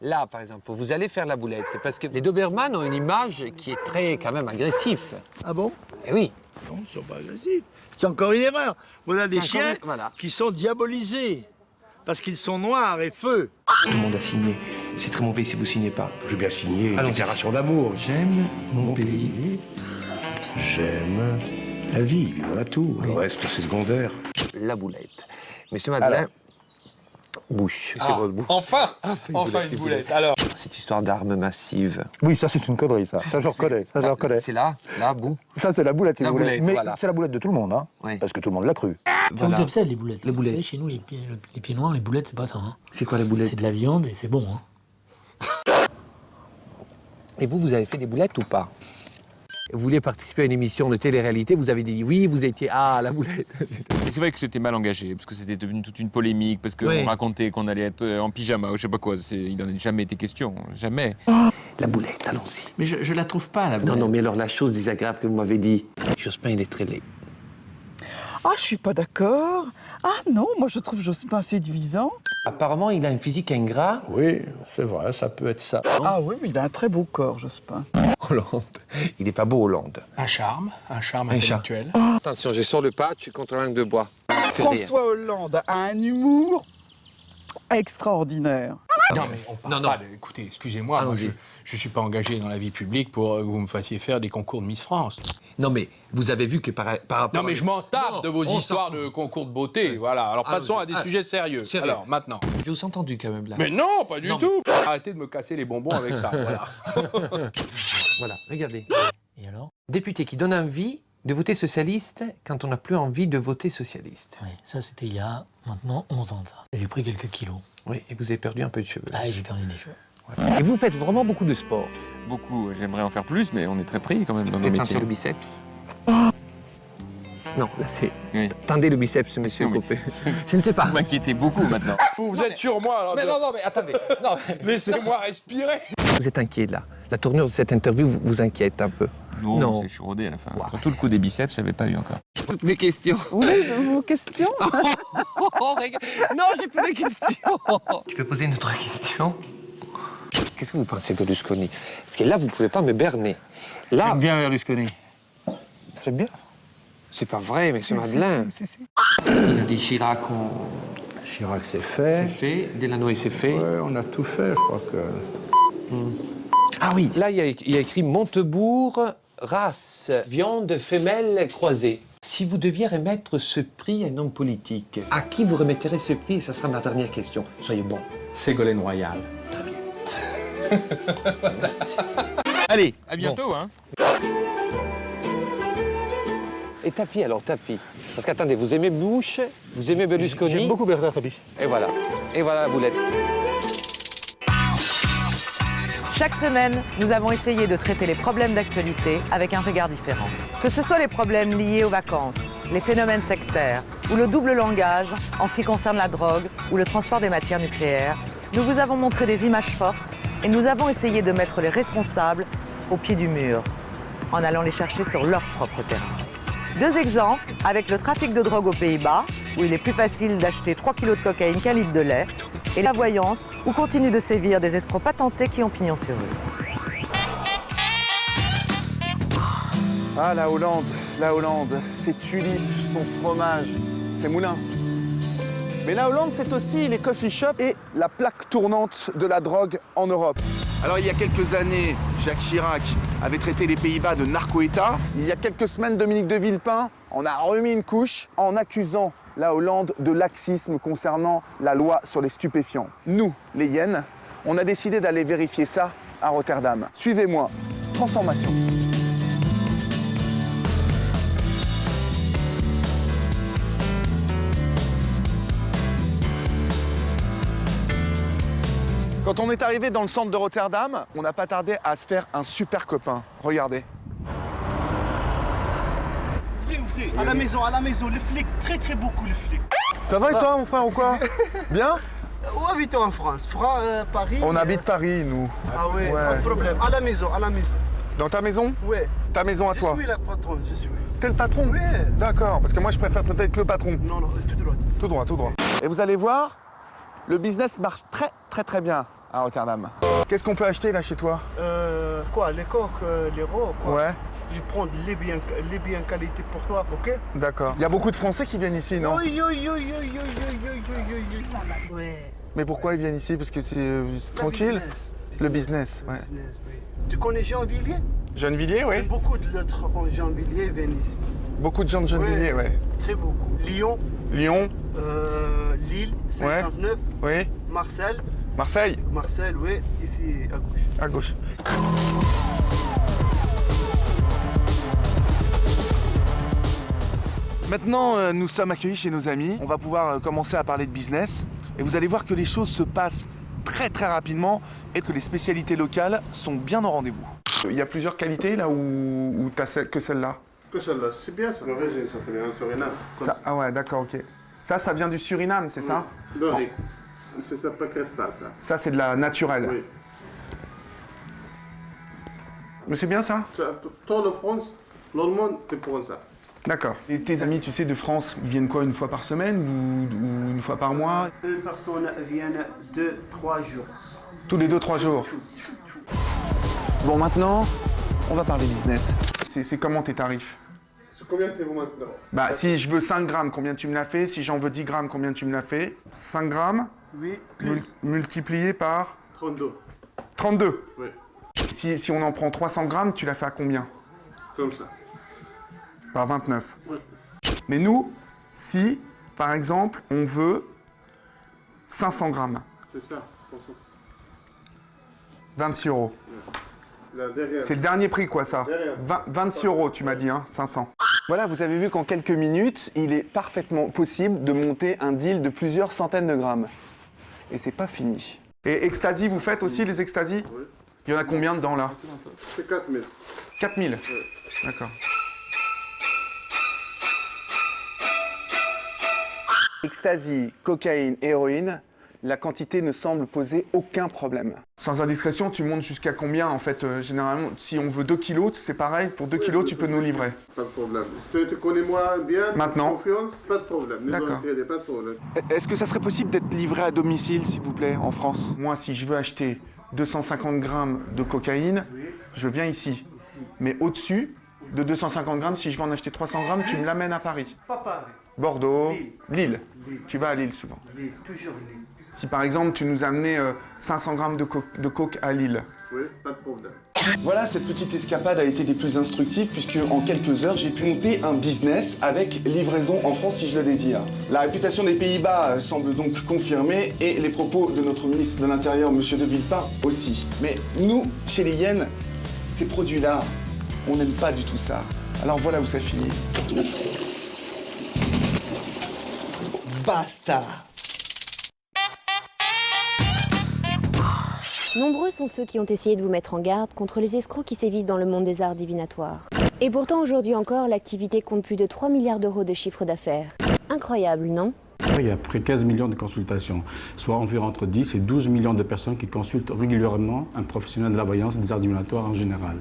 Là, par exemple, vous allez faire la boulette. Parce que les Doberman ont une image qui est très, quand même, agressif. Ah bon? Eh oui. Non, ils sont pas agressifs. C'est encore une erreur. Voilà des chiens voilà. qui sont diabolisés. Parce qu'ils sont noirs et feux. Tout le monde a signé. C'est très mauvais si vous signez pas. J'ai bien signé une Allons-y. déclaration d'amour. J'aime mon pays. J'aime la vie, voilà tout. Le reste, c'est secondaire. La boulette. Monsieur Matelin, bouche. C'est votre bouche. Enfin une boulette. Alors. Cette histoire d'armes massives. Oui, ça c'est une connerie, ça. Ça je reconnais. Ça je reconnais. C'est là, bout. Ça c'est la boulette, si La vous voulez. boulette, Mais voilà. c'est la boulette de tout le monde, hein. Oui. Parce que tout le monde l'a cru. Ça vous obsède, les boulettes. Les boulettes. Vous savez, chez nous, les pieds noirs, les boulettes, c'est pas ça. Hein. C'est quoi les boulettes? C'est de la viande et c'est bon. Hein. Et vous avez fait des boulettes ou pas? Vous vouliez participer à une émission de télé-réalité, vous avez dit oui, vous étiez la boulette. C'est vrai que c'était mal engagé, parce que c'était devenu toute une polémique, parce qu'on Oui. racontait qu'on allait être en pyjama ou je sais pas quoi. Il n'en a jamais été question, jamais. La boulette, allons-y. Mais je la trouve pas, la boulette. Non, mais alors la chose désagréable que vous m'avez dit, Jospin, il est très laid. Ah, je suis pas d'accord. Ah non, moi je trouve Jospin séduisant. Apparemment, il a un physique ingrat. Oui, c'est vrai, ça peut être ça. Ah oui, mais il a un très beau corps, Jospin. Hollande. Il n'est pas beau, Hollande. Un charme intellectuel. Attention, je sors le pas, tu contre la langue de bois. François Hollande a un humour extraordinaire. Non, mais on parle pas de... Écoutez, excusez-moi, moi, je ne suis pas engagé dans la vie publique pour que vous me fassiez faire des concours de Miss France. Non, mais vous avez vu que par rapport... Non, mais je m'en tape de vos histoires de concours de beauté, voilà. Alors passons à des sujets sérieux. Sérieux. Alors, maintenant. Je vous ai entendu quand même, là. Mais non, pas du tout. Arrêtez de me casser les bonbons avec ça, voilà. Voilà, regardez. Et alors? Député qui donne envie de voter socialiste quand on n'a plus envie de voter socialiste. Oui, ça c'était il y a maintenant 11 ans de ça. J'ai pris quelques kilos. Oui, et vous avez perdu un peu de cheveux. Ah, j'ai perdu des cheveux. Voilà. Et vous faites vraiment beaucoup de sport. Beaucoup, j'aimerais en faire plus, mais on est très pris quand même dans nos Faites métiers. sentir le biceps. Non, là c'est... Oui. Tendez le biceps, monsieur Copé. Je ne sais pas. Vous m'inquiétez beaucoup maintenant. Vous êtes sur moi, alors. Mais non, mais attendez. Non. Laissez-moi respirer. Vous êtes inquiet, là. La tournure de cette interview vous inquiète un peu. Non. C'est chaudé à la fin. Surtout le coup des biceps, je n'avais pas eu encore. Toutes mes questions. Oui, vos questions? Non, j'ai plus de questions. Je peux poser une autre question? Qu'est-ce que vous pensez, Berlusconi? Parce que là, vous ne pouvez pas me berner. Là... J'aime bien Berlusconi. J'aime bien. C'est pas vrai, monsieur Matelin. Si. Il a dit Chirac, Chirac, c'est fait. c'est fait. Delanoë, c'est fait. Ouais, on a tout fait, je crois que... Ah oui, là, il y a écrit Montebourg, race, viande femelle croisée. Si vous deviez remettre ce prix à un homme politique, à qui vous remettrez ce prix? Et ça sera ma dernière question. Soyez bon. Ségolène Royal. Allez, à bientôt, hein. Et Tapi, alors Tapi. Parce qu'attendez, vous aimez Bush, vous aimez Berlusconi. J'aime beaucoup Bernard Tapie. Et voilà. Et voilà, vous l'êtes. Chaque semaine, nous avons essayé de traiter les problèmes d'actualité avec un regard différent. Que ce soit les problèmes liés aux vacances, les phénomènes sectaires ou le double langage en ce qui concerne la drogue ou le transport des matières nucléaires, nous vous avons montré des images fortes et nous avons essayé de mettre les responsables au pied du mur, en allant les chercher sur leur propre terrain. 2 exemples avec le trafic de drogue aux Pays-Bas, où il est plus facile d'acheter 3 kilos de cocaïne qu'un litre de lait, et la voyance, où continuent de sévir des escrocs patentés qui ont pignon sur eux. Ah, la Hollande, ses tulipes, son fromage, ses moulins. Mais la Hollande, c'est aussi les coffee shops et la plaque tournante de la drogue en Europe. Alors il y a quelques années, Jacques Chirac avait traité les Pays-Bas de narco-État. Il y a quelques semaines, Dominique de Villepin en a remis une couche en accusant la Hollande de laxisme concernant la loi sur les stupéfiants. Nous, les Hyènes, on a décidé d'aller vérifier ça à Rotterdam. Suivez-moi. Transformation. Quand on est arrivé dans le centre de Rotterdam, on n'a pas tardé à se faire un super copain. Regardez. Ouvrez, à la maison, le flic, très beaucoup le flic. Ça va et toi, mon frère, ou quoi? Bien? Où habitons en France? Paris? On habite Paris, nous. Ah ouais, pas de problème. À la maison. Dans ta maison? Ouais. Ta maison à toi? Je suis le patron, je suis. T'es le patron? Oui. D'accord, parce que moi je préfère traiter avec le patron. Non, tout droit. Tout droit. Et vous allez voir, le business marche très bien à Rotterdam. Qu'est-ce qu'on peut acheter là chez toi? Quoi, les coques, les rots, quoi? Ouais. Je prends les biens qualité pour toi, ok? D'accord. Il y a beaucoup de Français qui viennent ici, non? Oui. Mais pourquoi ils viennent ici? Parce que c'est tranquille? Le business, ouais. Tu connais Gennevilliers? Gennevilliers, oui. Beaucoup d'autres en Gennevilliers viennent ici. Beaucoup de gens de Gennevilliers, ouais. Très beaucoup. Lyon, Lille, 59. Oui. Marseille, oui, ici à gauche. À gauche. Maintenant, nous sommes accueillis chez nos amis. On va pouvoir commencer à parler de business. Et vous allez voir que les choses se passent très rapidement et que les spécialités locales sont bien au rendez-vous. Il y a plusieurs qualités là où t'as que celle-là? Que celle-là, c'est bien ça. L'origine, ça fait un Suriname. Ah ouais, d'accord, ok. Ça vient du Suriname, c'est ça? Doré. C'est ça, pas cristal, ça. Ça, c'est de la naturelle. Oui. Mais c'est bien ça? Toute la France, le monde, tu prends ça. D'accord. Et tes amis, tu sais, de France, ils viennent quoi, une fois par semaine ou une fois par mois? Une personne vient 2-3 jours. Tous les 2-3 jours. Bon, maintenant, on va parler business. C'est comment tes tarifs? C'est combien t'es vous maintenant? Bah, si je veux 5 grammes, combien tu me l'as fait? Si j'en veux 10 grammes, combien tu me l'as fait? 5 grammes Oui. Multiplié par 32. 32? Oui. Si on en prend 300 grammes, tu l'as fait à combien? Comme ça. Par 29. Oui. Mais nous, si, par exemple, on veut 500 grammes. C'est ça. 26 €. C'est le dernier prix, quoi, ça. 26 €, tu m'as dit, hein, 500. Voilà, vous avez vu qu'en quelques minutes, il est parfaitement possible de monter un deal de plusieurs centaines de grammes. Et c'est pas fini. Et ecstasy, vous faites aussi les ecstasy? Oui. Il y en a combien dedans, là? C'est 4000. 4000? Oui. D'accord. Ecstasy, cocaïne, héroïne, la quantité ne semble poser aucun problème. Sans indiscrétion, tu montes jusqu'à combien en fait? Généralement, si on veut 2 kilos, c'est pareil, pour 2 kilos, tu peux nous livrer. Pas de problème. Tu connais moi bien, maintenant. Confiance, pas de problème. D'accord. Pas de problème. Est-ce que ça serait possible d'être livré à domicile, s'il vous plaît, en France? Moi, si je veux acheter 250 grammes de cocaïne, je viens ici. Mais au-dessus de 250 grammes, si je veux en acheter 300 grammes, tu me l'amènes à Paris. Pas Paris. Bordeaux, Lille. Tu vas à Lille souvent. Lille, toujours Lille. Si par exemple tu nous amenais 500 grammes de coke à Lille. Oui, pas de problème. Voilà, cette petite escapade a été des plus instructives puisque en quelques heures j'ai pu monter un business avec livraison en France si je le désire. La réputation des Pays-Bas semble donc confirmée et les propos de notre ministre de l'Intérieur, M. de Villepin, aussi. Mais nous, chez les Hyènes, ces produits-là, On n'aime pas du tout ça. Alors voilà où ça finit. Basta. Nombreux sont ceux qui ont essayé de vous mettre en garde contre les escrocs qui sévissent dans le monde des arts divinatoires. Et pourtant, aujourd'hui encore, l'activité compte plus de 3 milliards d'euros de chiffre d'affaires. Incroyable, non ? Il y a près de 15 millions de consultations, soit environ entre 10 et 12 millions de personnes qui consultent régulièrement un professionnel de la voyance et des arts divinatoires en général.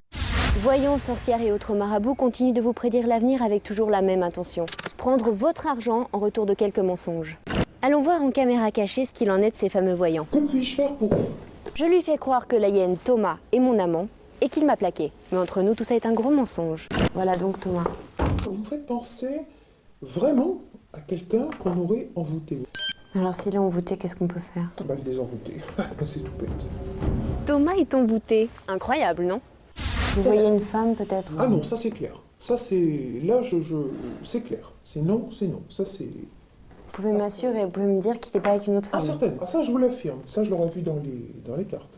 Voyants, sorcières et autres marabouts continuent de vous prédire l'avenir avec toujours la même intention. Prendre votre argent en retour de quelques mensonges. Allons voir en caméra cachée ce qu'il en est de ces fameux voyants. Que puis-je faire pour vous ? Je lui fais croire que la hyène Thomas est mon amant et qu'il m'a plaqué. Mais entre nous, tout ça est un gros mensonge. Voilà donc Thomas. Vous me faites penser vraiment à quelqu'un qu'on aurait envoûté. Alors s'il est envoûté, qu'est-ce qu'on peut faire ? Bah, le désenvoûter. C'est tout bête. Thomas est envoûté. Incroyable, non ? Vous voyez une femme peut-être ? Ah non, ça c'est clair. Ça c'est... Là, c'est clair. C'est non, c'est non. Ça c'est... Vous pouvez m'assurer, vous pouvez me dire qu'il n'est pas avec une autre femme ? Ah certainement. Ah ça je vous l'affirme. Ça je l'aurais vu dans les cartes.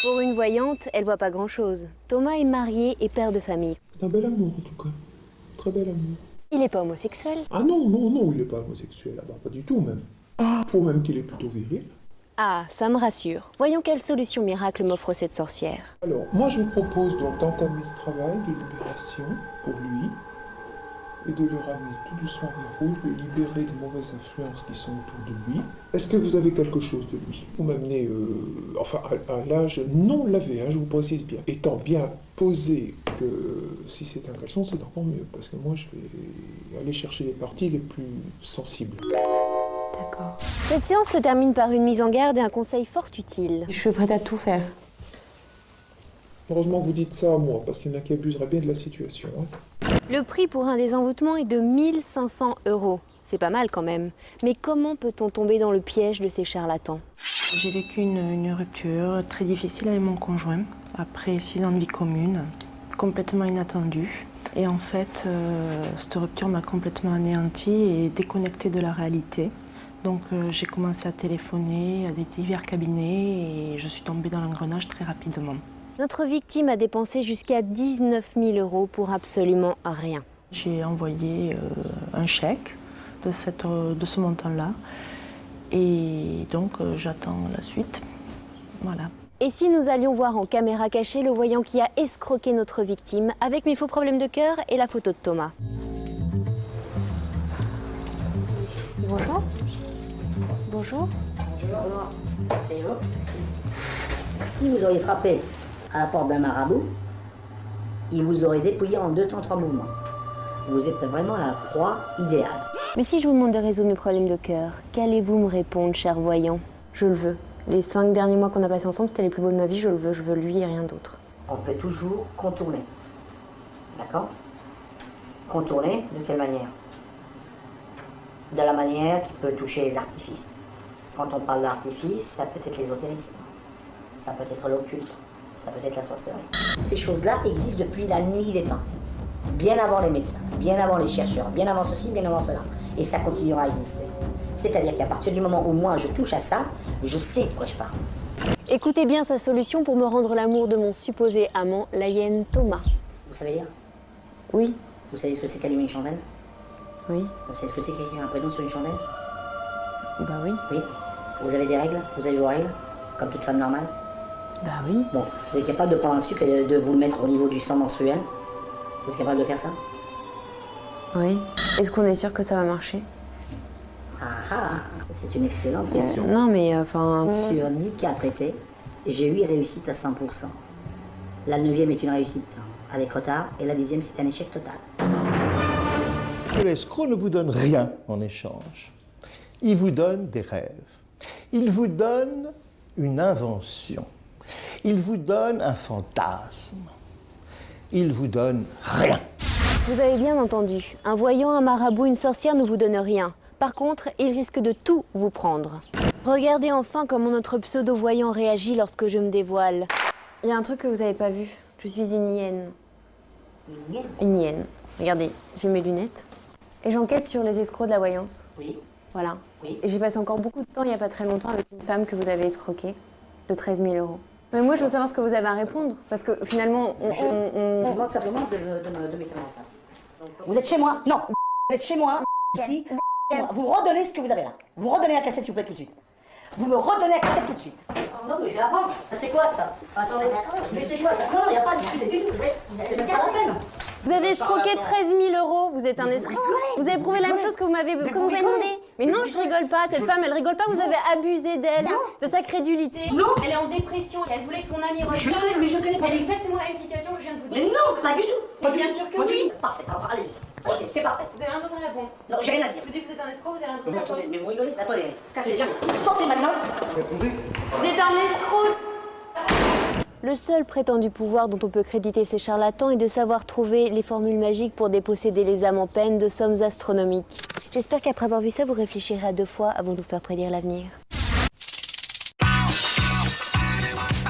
Pour une voyante, elle voit pas grand-chose. Thomas est marié et père de famille. C'est un bel amour en tout cas. Très bel amour. Il est pas homosexuel ? Ah non, il n'est pas homosexuel. Ah bah, pas du tout même. Pour même qu'il est plutôt viril. Ah, ça me rassure. Voyons quelle solution miracle m'offre cette sorcière. Alors, moi je vous propose donc d'entamer ce travail de libération pour lui et de le ramener tout doucement vers vous, de le libérer de mauvaises influences qui sont autour de lui. Est-ce que vous avez quelque chose de lui ? Vous m'amenez, à l'âge non lavé, je vous précise bien, étant bien posé que si c'est un caleçon, c'est encore mieux, parce que moi je vais aller chercher les parties les plus sensibles. D'accord. Cette séance se termine par une mise en garde et un conseil fort utile. Je suis prête à tout faire. Heureusement que vous dites ça à moi, parce qu'il y en a qui abuseraient bien de la situation. Le prix pour un désenvoûtement est de 1 500 €. C'est pas mal quand même. Mais comment peut-on tomber dans le piège de ces charlatans ? J'ai vécu une rupture très difficile avec mon conjoint, après 6 ans de vie commune, complètement inattendue. Et en fait, cette rupture m'a complètement anéantie et déconnectée de la réalité. Donc j'ai commencé à téléphoner à des divers cabinets et je suis tombée dans l'engrenage très rapidement. Notre victime a dépensé jusqu'à 19 000 € pour absolument rien. J'ai envoyé un chèque de ce montant-là et donc j'attends la suite. Voilà. Et si nous allions voir en caméra cachée le voyant qui a escroqué notre victime avec mes faux problèmes de cœur et la photo de Thomas. Bonjour. Bonjour. Bonjour. C'est vous. Si vous auriez frappé à la porte d'un marabout, il vous aurait dépouillé en 2 temps 3 mouvements. Vous êtes vraiment la proie idéale. Mais si je vous demande de résoudre mes problèmes de cœur, qu'allez-vous me répondre, cher voyant ? Je le veux. Les 5 derniers mois qu'on a passés ensemble, c'était les plus beaux de ma vie, je le veux. Je veux lui et rien d'autre. On peut toujours contourner. D'accord ? Contourner de quelle manière ? De la manière qui peut toucher les artifices. Quand on parle d'artifice, ça peut être l'ésotérisme, ça peut être l'occulte, ça peut être la sorcellerie. Ces choses-là existent depuis la nuit des temps. Bien avant les médecins, bien avant les chercheurs, bien avant ceci, bien avant cela. Et ça continuera à exister. C'est-à-dire qu'à partir du moment où moi je touche à ça, je sais de quoi je parle. Écoutez bien sa solution pour me rendre l'amour de mon supposé amant, la hyène Thomas. Vous savez lire ? Oui. Vous savez ce que c'est qu'allumer une chandelle ? Oui. Vous savez ce que c'est qu'écrire un prénom sur une chandelle ? Bah oui. Oui. Vous avez des règles ? Vous avez vos règles ? Comme toute femme normale ? Bah oui. Bon, vous êtes capable de prendre un sucre et de vous le mettre au niveau du sang menstruel ? Vous êtes capable de faire ça ? Oui. Est-ce qu'on est sûr que ça va marcher ? Ah, c'est une excellente question. Non mais enfin... Sur 10 cas traités, j'ai 8 réussites à 100%. La 9e est une réussite avec retard et la 10e c'est un échec total. L'escroc ne vous donne rien en échange. Il vous donne des rêves. Il vous donne une invention. Il vous donne un fantasme. Il vous donne rien. Vous avez bien entendu. Un voyant, un marabout, une sorcière ne vous donnent rien. Par contre, ils risquent de tout vous prendre. Regardez enfin comment notre pseudo-voyant réagit lorsque je me dévoile. Il y a un truc que vous n'avez pas vu. Je suis une hyène. Une hyène ? Une hyène. Regardez, j'ai mes lunettes. Et j'enquête sur les escrocs de la voyance. Oui. Voilà. Oui. Et j'ai passé encore beaucoup de temps, il n'y a pas très longtemps, avec une femme que vous avez escroquée, de 13 000 €. Mais moi, je veux savoir ce que vous avez à répondre, parce que finalement, Je vous demande simplement de mettre en sens. Vous êtes chez moi? Non, vous êtes chez moi, ici. Vous redonnez ce que vous avez là. Vous redonnez la cassette, s'il vous plaît, tout de suite. Vous me redonnez la cassette tout de suite. Non, mais je vais la prendre. C'est quoi ça? Attendez, mais c'est quoi ça? Non, il n'y a pas à discuter du tout. C'est même pas la peine. Vous avez escroqué 13 000 €, vous êtes un escroc. Vous avez prouvé la même chose que vous m'avez demandé. Mais non, je rigole pas. Cette femme, elle rigole pas. Vous avez abusé d'elle, de sa crédulité. Non. Elle est en dépression. Elle voulait que son ami revienne. Mais je connais pas. Elle est exactement la même situation que je viens de vous dire. Mais non, pas du tout. Mais bien sûr que oui. Parfait, alors allez-y. Ok, c'est parfait. Vous avez rien d'autre à répondre? Non, j'ai rien à dire. Je vous dis que vous êtes un escroc, vous avez rien d'autre à Mais répondre. attendez, mais vous rigolez? Attendez, cassez les jambes. Sortez maintenant. Vous êtes un escroc. Le seul prétendu pouvoir dont on peut créditer ces charlatans est de savoir trouver les formules magiques pour déposséder les âmes en peine de sommes astronomiques. J'espère qu'après avoir vu ça, vous réfléchirez à 2 fois avant de nous faire prédire l'avenir.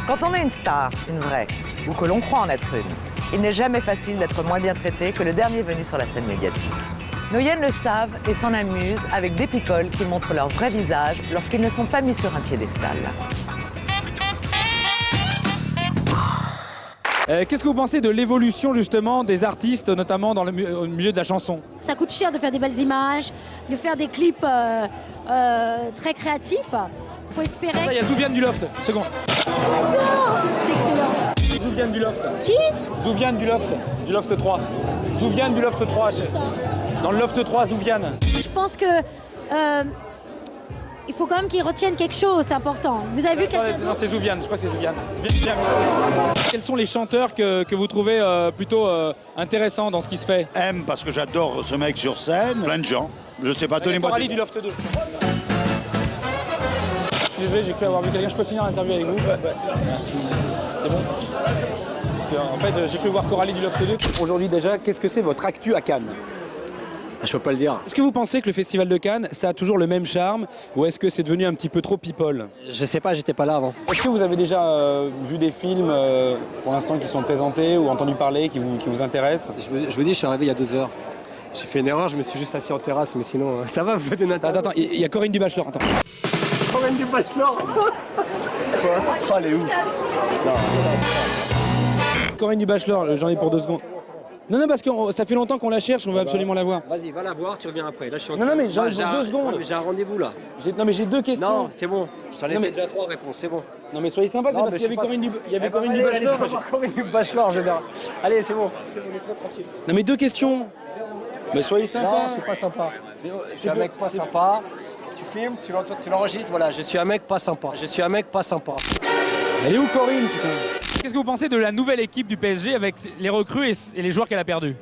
Quand on est une star, une vraie, ou que l'on croit en être une, il n'est jamais facile d'être moins bien traité que le dernier venu sur la scène médiatique. Nos hyènes le savent et s'en amusent avec des picoles qui montrent leur vrai visage lorsqu'ils ne sont pas mis sur un piédestal. Qu'est-ce que vous pensez de l'évolution justement des artistes, notamment dans au milieu de la chanson? Ça coûte cher de faire des belles images, de faire des clips très créatifs. Faut espérer. Il y a Zouviane du Loft, seconde. D'accord, c'est excellent. Zouviane du Loft. Qui? Zouviane du Loft 3. Zouviane du Loft 3. Dans le Loft 3, Zouviane. Je pense que il faut quand même qu'ils retiennent quelque chose, c'est important. Vous avez vu quelqu'un d'autre? Non, c'est Zouviane, je crois que c'est Zouviane. Viens. Quels sont les chanteurs que vous trouvez plutôt intéressants dans ce qui se fait? M, parce que j'adore ce mec sur scène. Plein de gens. Je sais pas, donnez-moi Coralie du Loft 2. Je suis désolé, j'ai cru avoir vu quelqu'un. Je peux finir l'interview avec vous? Merci. C'est bon? Parce que, en fait, j'ai cru voir Coralie du Loft 2. Aujourd'hui déjà, qu'est-ce que c'est votre actu à Cannes? Je peux pas le dire. Est-ce que vous pensez que le Festival de Cannes, ça a toujours le même charme ou est-ce que c'est devenu un petit peu trop people? Je sais pas, j'étais pas là avant. Est-ce que vous avez déjà vu des films pour l'instant qui sont présentés ou entendu parler qui vous intéressent? Je vous dis, je suis arrivé il y a 2 heures. J'ai fait une erreur, je me suis juste assis en terrasse, mais sinon, ça va, vous faites une interview. Attends, il y a Corinne du Bachelor, attends. Corinne du Bachelor. Oh, elle est ouf. Non. Corinne du Bachelor, j'en ai pour 2 secondes. Non, parce que ça fait longtemps qu'on la cherche, on veut absolument la voir. Vas-y, va la voir, tu reviens après. Là, je suis en Non, mais j'en ai pour 2 secondes. Non, mais j'ai un rendez-vous là. Non, mais j'ai 2 questions. Non, c'est bon. J'en ai fait déjà 3 réponses, c'est bon. Non, mais soyez sympa, c'est parce qu'il y avait Corinne du Bachelor. Corinne du Bachelor, je dors. Allez, c'est bon. Laisse-moi tranquille. Non, mais 2 questions. Mais soyez sympa. Non, je suis pas sympa. Je suis un mec pas sympa. Tu filmes, tu l'enregistres, voilà. Je suis un mec pas sympa. Elle est où Corinne, putain? Qu'est-ce que vous pensez de la nouvelle équipe du PSG avec les recrues et les joueurs qu'elle a perdus?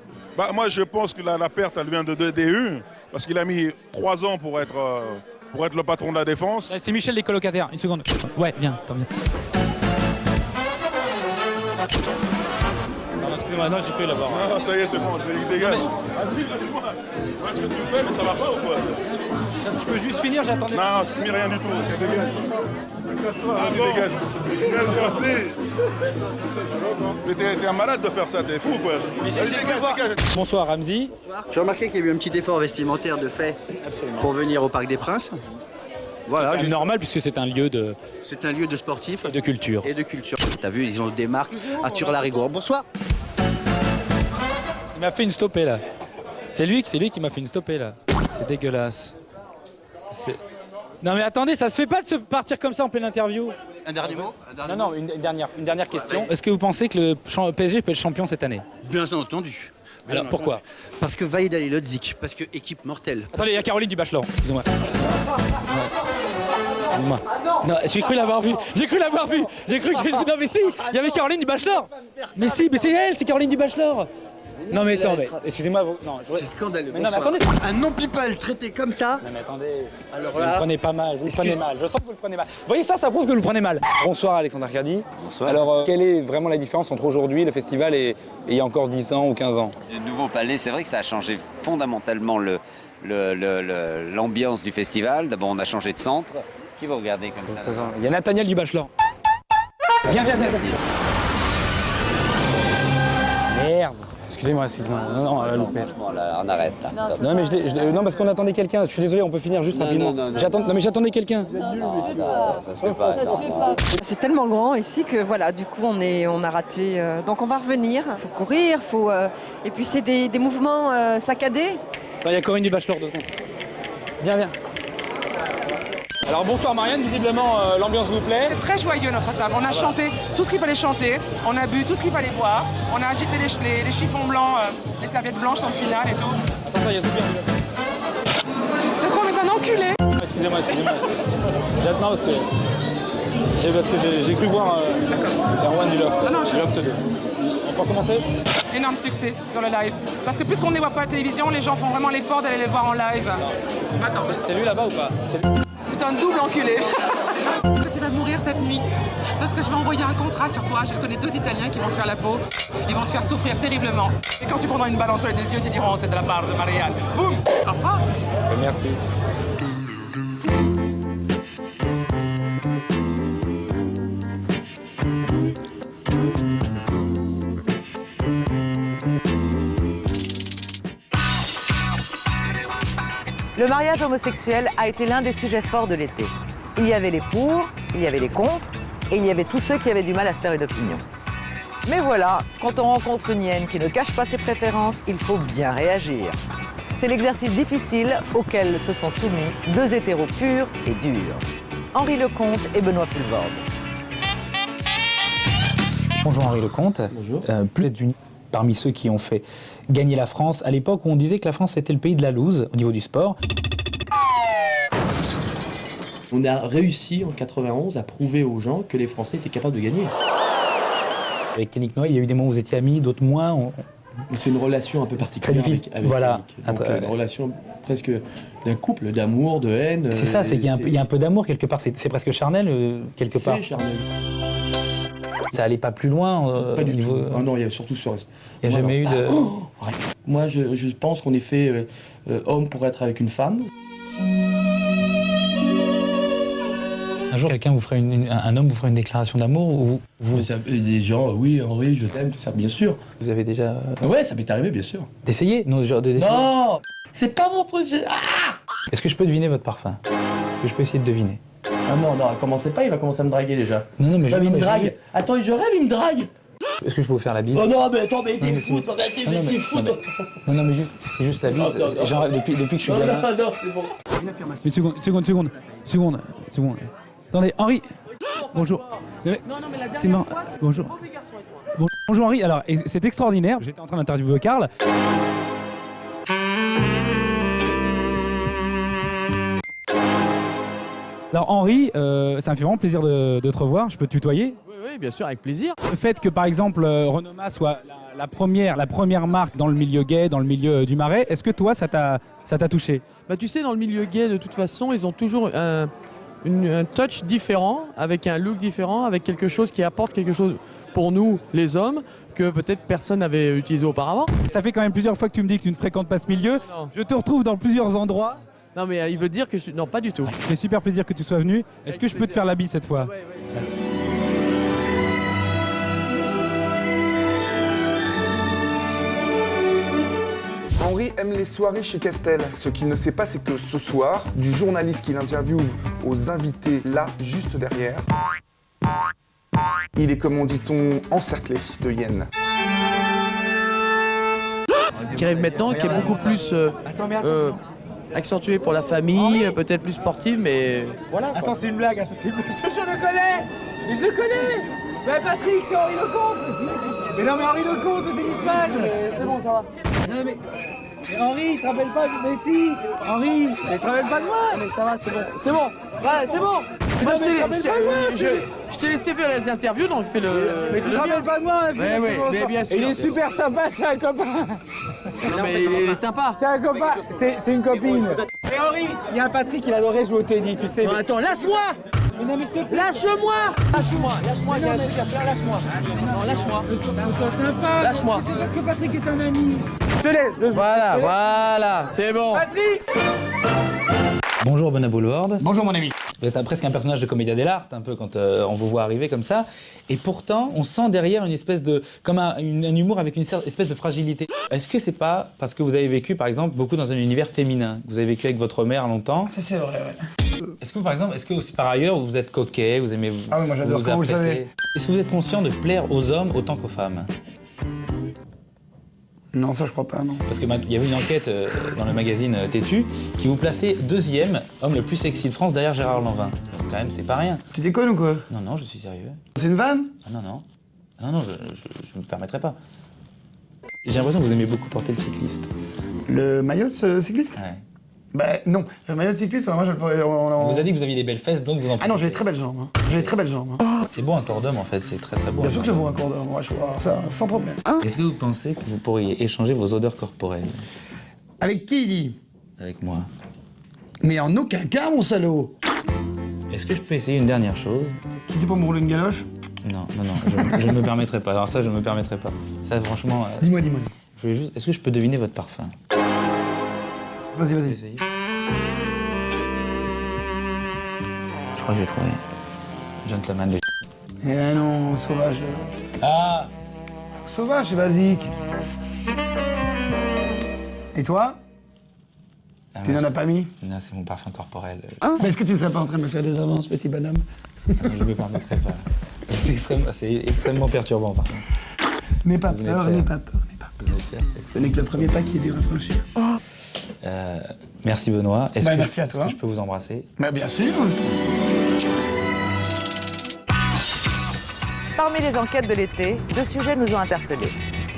Moi, je pense que la perte, elle vient de DU, parce qu'il a mis 3 ans pour être le patron de la défense. C'est Michel des colocataires, une seconde. Ouais, viens, attends, viens. Non, excusez-moi, non, j'ai cru l'avoir. Ah, ça y est, c'est bon, dégage. Vas-y, lâche-moi. Ouais, ce que tu fais, mais ça va pas ou quoi? Je peux juste finir, j'attendais. Non, je finis rien du tout, dégage. Mais t'es un malade de faire ça, t'es fou quoi. Bonsoir Ramzi. J'ai remarqué qu'il y a eu un petit effort vestimentaire de fait pour venir au Parc des Princes. Voilà. C'est normal puisque c'est un lieu de... C'est un lieu de sportifs. Et de culture. T'as vu, ils ont des marques à Tur-la-Rigour. Bonsoir. Il m'a fait une stoppée là. C'est lui qui m'a fait une stoppée là. C'est dégueulasse. Non mais attendez, ça se fait pas de se partir comme ça en pleine interview. Un dernier mot? Non, une dernière question. Est-ce que vous pensez que le PSG peut être champion cette année? Bien entendu. Alors pourquoi? Parce que Vaïd Ali Lodzik, parce que équipe mortelle. Attendez, il y a Caroline du Bachelor, excusez-moi. Excusez-moi. Non, j'ai cru l'avoir vu. Non mais si, il y avait Caroline du Bachelor. Mais si, mais c'est elle, c'est Caroline du Bachelor. Non mais attendez, excusez-moi. C'est scandaleux. Mais non, mais attendez. Un non-people traité comme ça. Non mais attendez. Alors là, vous le prenez pas mal, vous le prenez mal. Je sens que vous le prenez mal. Vous voyez ça prouve que vous le prenez mal. Bonsoir Alexandre Arcadi. Bonsoir. Alors quelle est vraiment la différence entre aujourd'hui le festival et il y a encore 10 ans ou 15 ans? Le nouveau palais, c'est vrai que ça a changé fondamentalement l'ambiance du festival. D'abord on a changé de centre. Qui va regarder comme ça? Il y a Nathaniel du Bachelor. Viens. Merde. excusez-moi. Non, elle a loupé. Franchement, là, on arrête là. Stop. Non, mais non, parce qu'on attendait quelqu'un. Je suis désolé, on peut finir juste rapidement. Non, mais j'attendais quelqu'un. Ça se fait pas. C'est tellement grand ici que voilà, du coup on a raté. Donc on va revenir. Il faut courir, et puis c'est des mouvements saccadés. Il y a Corinne du Bachelor, 2 secondes. Viens. Alors bonsoir Marianne, visiblement l'ambiance vous plaît. C'est très joyeux notre table, on a chanté tout ce qu'il fallait chanter, on a bu tout ce qu'il fallait boire, on a agité les chiffons blancs, les serviettes blanches sur le final et tout. Attends, il y a super. Cet homme est un enculé. Excusez-moi. Non, parce que j'ai cru voir Erwan du Loft, du Loft 2. On peut commencer? Énorme succès sur le live. Parce que puisqu'on ne les voit pas à la télévision, les gens font vraiment l'effort d'aller les voir en live. Attends. C'est lui là-bas ou pas? C'est un double enculé. Tu vas mourir cette nuit. Parce que je vais envoyer un contrat sur toi. Je connais 2 Italiens qui vont te faire la peau. Ils vont te faire souffrir terriblement. Et quand tu prendras une balle entre les 2 yeux, tu diront c'est de la part de Marianne. Boum. Au revoir. Merci. Le mariage homosexuel a été l'un des sujets forts de l'été. Il y avait les pour, il y avait les contre, et il y avait tous ceux qui avaient du mal à se faire une opinion. Mais voilà, quand on rencontre une hyène qui ne cache pas ses préférences, il faut bien réagir. C'est l'exercice difficile auquel se sont soumis 2 hétéros purs et durs. Henri Lecomte et Benoît Poelvoorde. Bonjour Henri Lecomte. Bonjour. Peut-être parmi ceux qui ont fait gagner la France à l'époque où on disait que la France était le pays de la loose au niveau du sport. On a réussi en 91 à prouver aux gens que les Français étaient capables de gagner. Avec Yannick Noël, il y a eu des moments où vous étiez amis, d'autres moins. C'est une relation un peu particulière avec voilà. Donc, une relation presque d'un couple, d'amour, de haine. C'est ça, c'est qu'il y a un peu d'amour quelque part, c'est presque charnel quelque part. C'est charnel. Ça allait pas plus loin pas du tout. Ah non, il y a surtout ce respect. Il n'y a jamais eu de... Moi, je pense qu'on est fait homme pour être avec une femme. Un jour, quelqu'un vous ferait un homme vous ferait une déclaration d'amour ou vous... Des gens, oui, Henri, je t'aime, tout ça, bien sûr. Vous avez déjà... Ouais, ça m'est arrivé, bien sûr. D'essayer? Non, genre de d'essayer. Non, c'est pas mon truc. Est-ce que je peux deviner votre parfum? Est-ce que je peux essayer de deviner? Ah non, commencez pas, il va commencer à me draguer déjà. Non, mais il me drague. Attends, je rêve, il me drague. Est-ce que je peux vous faire la bise? Oh non, mais attends, mais t'es fou, Non, mais c'est juste la bise. Genre, depuis que je suis gamin... Non, c'est bon. Une seconde. Attendez, Henri. Bonjour. C'est marrant. Bonjour. Bonjour Henri. Alors, c'est extraordinaire. J'étais en train d'interviewer Karl. Alors Henri, ça me fait vraiment plaisir de te revoir. Je peux te tutoyer? Oui, bien sûr, avec plaisir. Le fait que par exemple Renoma soit la première marque dans le milieu gay, dans le milieu du Marais, est-ce que toi ça t'a touché? Bah tu sais, dans le milieu gay, de toute façon, ils ont toujours un touch différent, avec un look différent, avec quelque chose qui apporte quelque chose pour nous, les hommes, que peut-être personne n'avait utilisé auparavant. Ça fait quand même plusieurs fois que tu me dis que tu ne fréquentes pas ce milieu. Non. Je te retrouve dans plusieurs endroits. Non mais il veut dire que non, pas du tout. C'est super plaisir que tu sois venu. Est-ce que je peux te faire la bise cette fois? Ouais. Henri aime les soirées chez Castel. Ce qu'il ne sait pas, c'est que ce soir, du journaliste qu'il interviewe aux invités là, juste derrière, il est, comment dit-on, encerclé de hyènes. Qui arrive maintenant, qui est beaucoup plus accentué pour la famille, peut-être plus sportive, mais voilà. Attends, c'est une blague. Je le connais. Mais Patrick, c'est Henri Lecomte. Mais non, mais Henri Lecomte, le tennisman. C'est bon, ça va. Non, mais Henri, il te rappelle pas, mais si. Henri, il te rappelle pas de moi. Mais ça va, c'est bon. C'est bon. Ouais, c'est bon. Moi, je t'ai laissé faire les interviews, donc fais le. Mais tu te rappelles pas de moi. Mais bien sûr. Il est super sympa, c'est un copain. Non, mais il est sympa. C'est un copain, c'est une copine. Et Henri, il y a un Patrick, il adorait jouer au tennis, tu sais. Non, attends, lâche-moi. Non, mais s'il te plaît. Lâche-moi, il y a un truc à faire, lâche-moi. Non, lâche-moi. C'est sympa. Lâche-moi. C'est parce que Patrick est un ami. Je te laisse. Voilà, c'est bon. Patrick. Bonjour Benoît Poelvoorde. Bonjour mon ami. Vous êtes presque un personnage de commedia dell'arte, un peu, quand on vous voit arriver comme ça. Et pourtant, on sent derrière une espèce de... comme un humour avec une espèce de fragilité. Est-ce que c'est pas parce que vous avez vécu, par exemple, beaucoup dans un univers féminin? Vous avez vécu avec votre mère longtemps? Ça, c'est vrai, ouais. Est-ce que, par exemple, aussi, par ailleurs, vous êtes coquet, vous aimez... Ah oui, moi j'adore, comment vous le savez? Est-ce que vous êtes conscient de plaire aux hommes autant qu'aux femmes? Non, ça je crois pas, non. Parce qu'il y avait une enquête dans le magazine Tétu qui vous plaçait 2e homme le plus sexy de France derrière Gérard Lanvin. Donc quand même, c'est pas rien. Tu déconnes ou quoi? Non, non, je suis sérieux. C'est une vanne? Ah, non, non. Non, non, je me permettrai pas. J'ai l'impression que vous aimez beaucoup porter le cycliste. Le maillot de cycliste? Ouais. Bah non, le maillot de cycliste, moi je le pourrais... On vous a dit que vous aviez des belles fesses, donc vous en Ah non, j'ai des très belles jambes. Hein. J'ai des très belles jambes. Hein. C'est beau un corps d'homme en fait, c'est très très beau. Bien sûr que c'est beau un corps d'homme, moi je vois ça sans problème. Est-ce que vous pensez que vous pourriez échanger vos odeurs corporelles? Avec qui, dit? Avec moi. Mais en aucun cas, mon salaud. Est-ce que je peux essayer une dernière chose? Si c'est pour me rouler une galoche? Non, non, non, je ne me permettrai pas. Alors ça, je ne me permettrai pas. Ça, franchement... Dis-moi, dis-moi. Je voulais juste... Est-ce que je peux deviner votre parfum? Vas-y, vas-y. Je crois que j'ai trouvé. Gentleman de... Eh non, sauvage. Ah! Sauvage, c'est basique. Et toi? Tu n'en as pas mis? Non, c'est mon parfum corporel. Mais est-ce que tu ne serais pas en train de me faire des avances, petit bonhomme? Non, je ne me permettrai pas. C'est extrêmement perturbant, par contre. N'aie pas peur, n'aie pas peur, n'aie pas peur. Ce n'est que le premier pas qui est dur à franchir. Merci Benoît. Merci à toi. Est-ce que je peux vous embrasser? Bah, bien sûr. Parmi les enquêtes de l'été, 2 sujets nous ont interpellés.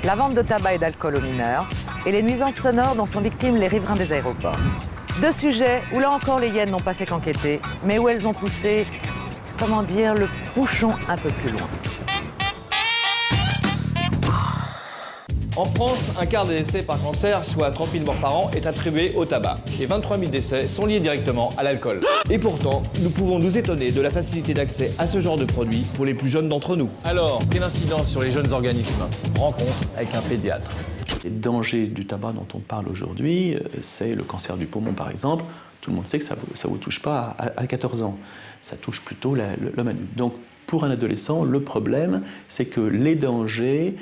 La vente de tabac et d'alcool aux mineurs et les nuisances sonores dont sont victimes les riverains des aéroports. 2 sujets où là encore les hyènes n'ont pas fait qu'enquêter, mais où elles ont poussé, comment dire, le bouchon un peu plus loin. En France, un quart des décès par cancer, soit 30 000 morts par an, est attribué au tabac. Et 23 000 décès sont liés directement à l'alcool. Et pourtant, nous pouvons nous étonner de la facilité d'accès à ce genre de produit pour les plus jeunes d'entre nous. Alors, quelle incidence sur les jeunes organismes? Rencontre avec un pédiatre. Les dangers du tabac dont on parle aujourd'hui, c'est le cancer du poumon par exemple. Tout le monde sait que ça ne vous touche pas à 14 ans. Ça touche plutôt l'homme adulte. Donc, pour un adolescent, le problème, c'est que les dangers...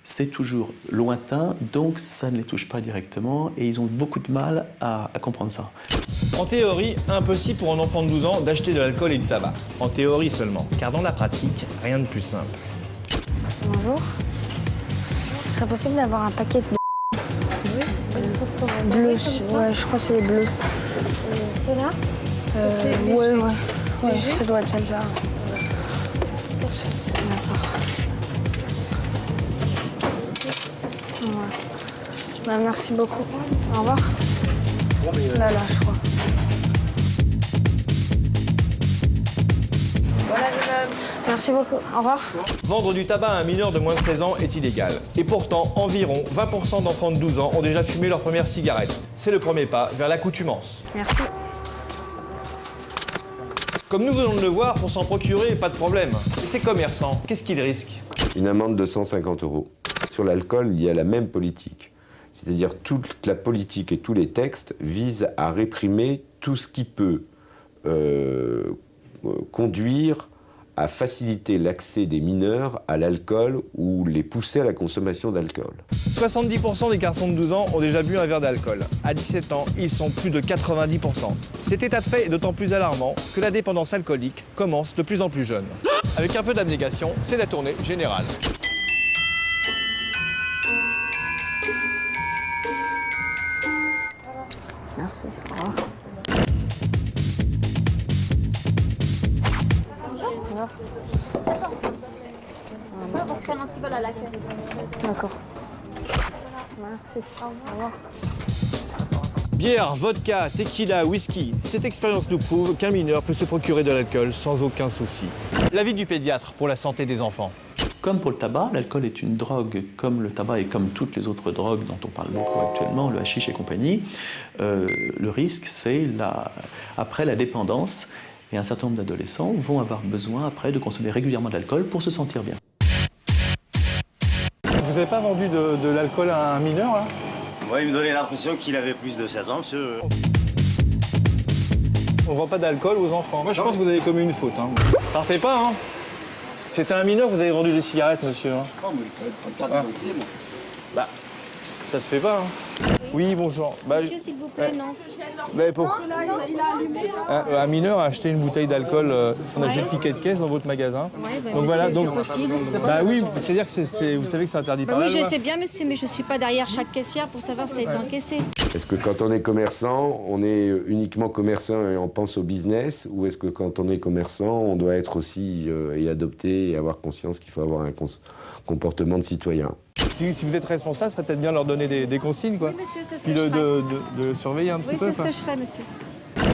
c'est toujours lointain, donc ça ne les touche pas directement et ils ont beaucoup de mal à comprendre ça. En théorie, impossible pour un enfant de 12 ans d'acheter de l'alcool et du tabac. En théorie seulement, car dans la pratique, rien de plus simple. Bonjour. Ce serait possible d'avoir un paquet de bleu, ouais, je crois que c'est les bleus. Ceux-là ouais, ça doit être celle-là. Ouais. Bah, merci beaucoup. Au revoir. Là, je crois. Voilà, merci beaucoup. Au revoir. Vendre du tabac à un mineur de moins de 16 ans est illégal. Et pourtant, environ 20% d'enfants de 12 ans ont déjà fumé leur première cigarette. C'est le premier pas vers l'accoutumance. Merci. Comme nous venons de le voir, pour s'en procurer, pas de problème. Et ces commerçants, qu'est-ce qu'ils risquent? Une amende de 150 €. Sur l'alcool, il y a la même politique. C'est-à-dire toute la politique et tous les textes visent à réprimer tout ce qui peut conduire à faciliter l'accès des mineurs à l'alcool ou les pousser à la consommation d'alcool. 70% des garçons de 12 ans ont déjà bu un verre d'alcool. À 17 ans, ils sont plus de 90%. Cet état de fait est d'autant plus alarmant que la dépendance alcoolique commence de plus en plus jeune. Avec un peu d'abnégation, c'est la tournée générale. Merci. Au revoir. Bonjour. D'accord. Tu fais un antivol à l'accueil. D'accord. Merci. Au revoir. Bière, vodka, tequila, whisky. Cette expérience nous prouve qu'un mineur peut se procurer de l'alcool sans aucun souci. L'avis du pédiatre pour la santé des enfants. Comme pour le tabac, l'alcool est une drogue comme le tabac et comme toutes les autres drogues dont on parle beaucoup actuellement, le hashish et compagnie. Le risque, c'est après la dépendance. Et un certain nombre d'adolescents vont avoir besoin après de consommer régulièrement de l'alcool pour se sentir bien. Vous n'avez pas vendu de l'alcool à un mineur, là? Ouais, il me donnait l'impression qu'il avait plus de 16 ans, monsieur. On ne vend pas d'alcool aux enfants. Moi, je pense que vous avez commis une faute. Hein. Partez pas, hein. C'était un mineur que vous avez vendu des cigarettes, monsieur. Hein. Je sais pas, mais il faut pas de carte d'identité, moi. Bah, ça se fait pas. Hein. Oui, bonjour. Bah, Monsieur, s'il vous plaît, non. Bah, pour... un mineur a acheté une bouteille d'alcool, on a acheté le ticket de caisse dans votre magasin. Ouais, bah, donc voilà, donc. c'est possible. Bah oui, c'est-à-dire que vous savez que c'est interdit par Oui, la loi. je sais bien, monsieur, mais je suis pas derrière chaque caissière pour savoir ce qui a été encaissé. Est-ce que quand on est commerçant, on est uniquement commerçant et on pense au business, ou est-ce que quand on est commerçant, on doit être aussi et adopter et avoir conscience qu'il faut avoir un comportement de citoyen? Si vous êtes responsable, ce serait peut-être bien de leur donner des consignes, quoi. Oui, monsieur, c'est ce puis que je ferai. de surveiller un petit Oui, peu. c'est ce que je ferai, monsieur.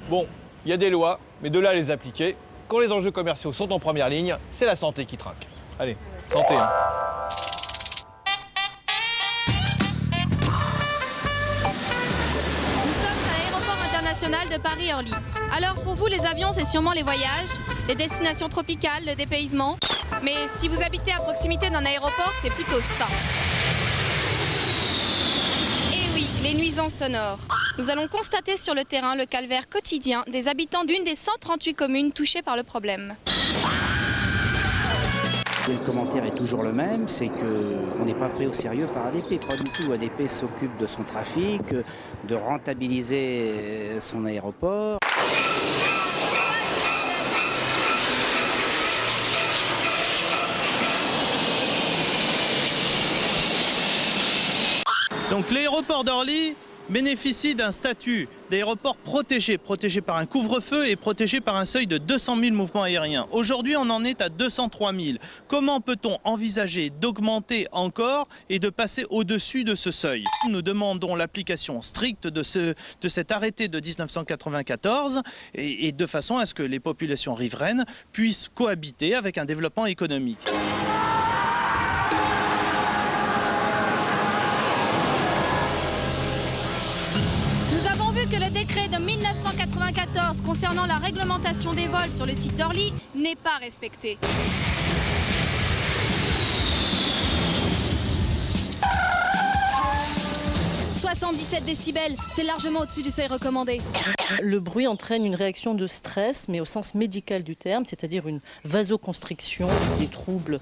Bon, il y a des lois, mais de là à les appliquer, quand les enjeux commerciaux sont en première ligne, c'est la santé qui trinque. Allez, santé. Hein. Nous sommes à l'aéroport international de Paris-Orly. Alors pour vous, les avions, c'est sûrement les voyages, les destinations tropicales, le dépaysement. Mais si vous habitez à proximité d'un aéroport, c'est plutôt ça. Et oui, les nuisances sonores. Nous allons constater sur le terrain le calvaire quotidien des habitants d'une des 138 communes touchées par le problème. Le commentaire est toujours le même, c'est qu'on n'est pas pris au sérieux par ADP. Pas du tout. ADP s'occupe de son trafic, de rentabiliser son aéroport. Donc l'aéroport d'Orly bénéficie d'un statut d'aéroport protégé par un couvre-feu et protégé par un seuil de 200 000 mouvements aériens. Aujourd'hui, on en est à 203 000. Comment peut-on envisager d'augmenter encore et de passer au-dessus de ce seuil? Nous demandons l'application stricte de cet arrêté de 1994 et de façon à ce que les populations riveraines puissent cohabiter avec un développement économique. Que le décret de 1994 concernant la réglementation des vols sur le site d'Orly n'est pas respecté. « 77 décibels, c'est largement au-dessus du seuil recommandé. » Le bruit entraîne une réaction de stress, mais au sens médical du terme, c'est-à-dire une vasoconstriction, des troubles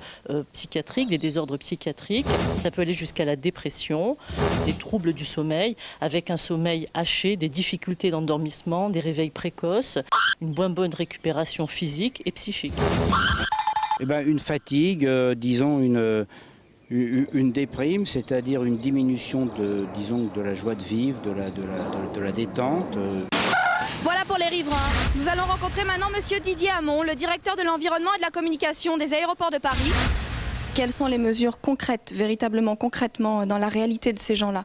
psychiatriques, des désordres psychiatriques. Ça peut aller jusqu'à la dépression, des troubles du sommeil, avec un sommeil haché, des difficultés d'endormissement, des réveils précoces, une moins bonne récupération physique et psychique. Eh ben, une fatigue, disons une déprime, c'est-à-dire une diminution de la joie de vivre, de la détente. Voilà pour les riverains. Nous allons rencontrer maintenant Monsieur Didier Hamon, le directeur de l'environnement et de la communication des aéroports de Paris. Quelles sont les mesures concrètes, véritablement concrètement, dans la réalité de ces gens-là?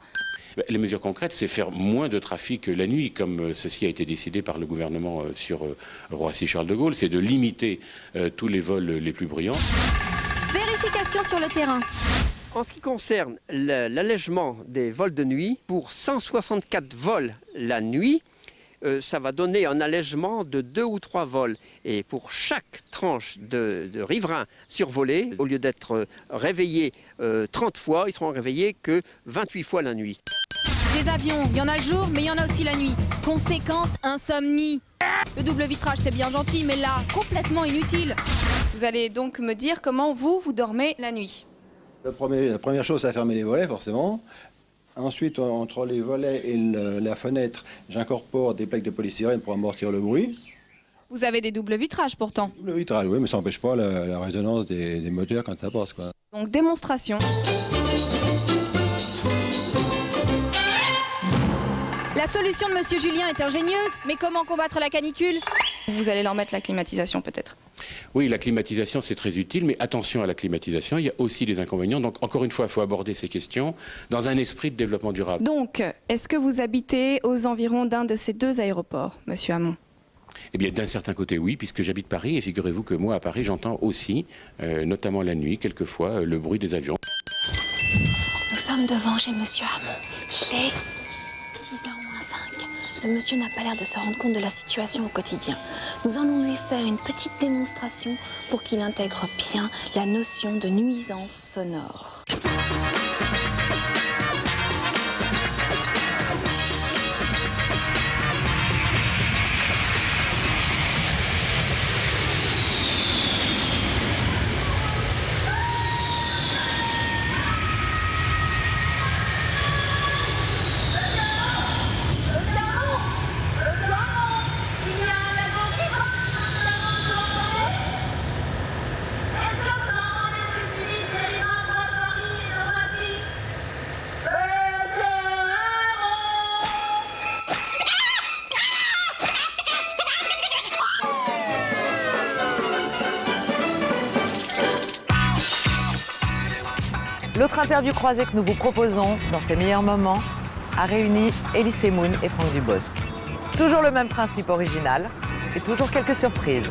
Les mesures concrètes, c'est faire moins de trafic la nuit, comme ceci a été décidé par le gouvernement sur Roissy-Charles de Gaulle. C'est de limiter tous les vols les plus bruyants. Vérification sur le terrain. En ce qui concerne l'allègement des vols de nuit, pour 164 vols la nuit, ça va donner un allègement de 2 ou 3 vols. Et pour chaque tranche de riverains survolés, au lieu d'être réveillés 30 fois, ils seront réveillés que 28 fois la nuit. Des avions, il y en a le jour, mais il y en a aussi la nuit. Conséquence, insomnie. Le double vitrage, c'est bien gentil, mais là, complètement inutile. Vous allez donc me dire comment vous dormez la nuit. La première chose, c'est fermer les volets, forcément. Ensuite, entre les volets et la fenêtre, j'incorpore des plaques de polystyrène pour amortir le bruit. Vous avez des doubles vitrages pourtant. Double vitrage, oui, mais ça n'empêche pas la résonance des moteurs quand ça passe, quoi. Donc démonstration. La solution de Monsieur Julien est ingénieuse, mais comment combattre la canicule? Vous allez leur mettre la climatisation peut-être. Oui, la climatisation, c'est très utile, mais attention à la climatisation, il y a aussi des inconvénients. Donc, encore une fois, il faut aborder ces questions dans un esprit de développement durable. Donc, est-ce que vous habitez aux environs d'un de ces deux aéroports, Monsieur Hamon? Eh bien, d'un certain côté, oui, puisque j'habite Paris, et figurez-vous que moi, à Paris, j'entends aussi, notamment la nuit, quelquefois, le bruit des avions. Nous sommes devant chez Monsieur Hamon. Il est 6h moins 5. Ce monsieur n'a pas l'air de se rendre compte de la situation au quotidien. Nous allons lui faire une petite démonstration pour qu'il intègre bien la notion de nuisance sonore. L'autre interview croisée que nous vous proposons dans ces meilleurs moments a réuni Elie Semoun et Franck Dubosc. Toujours le même principe original et toujours quelques surprises.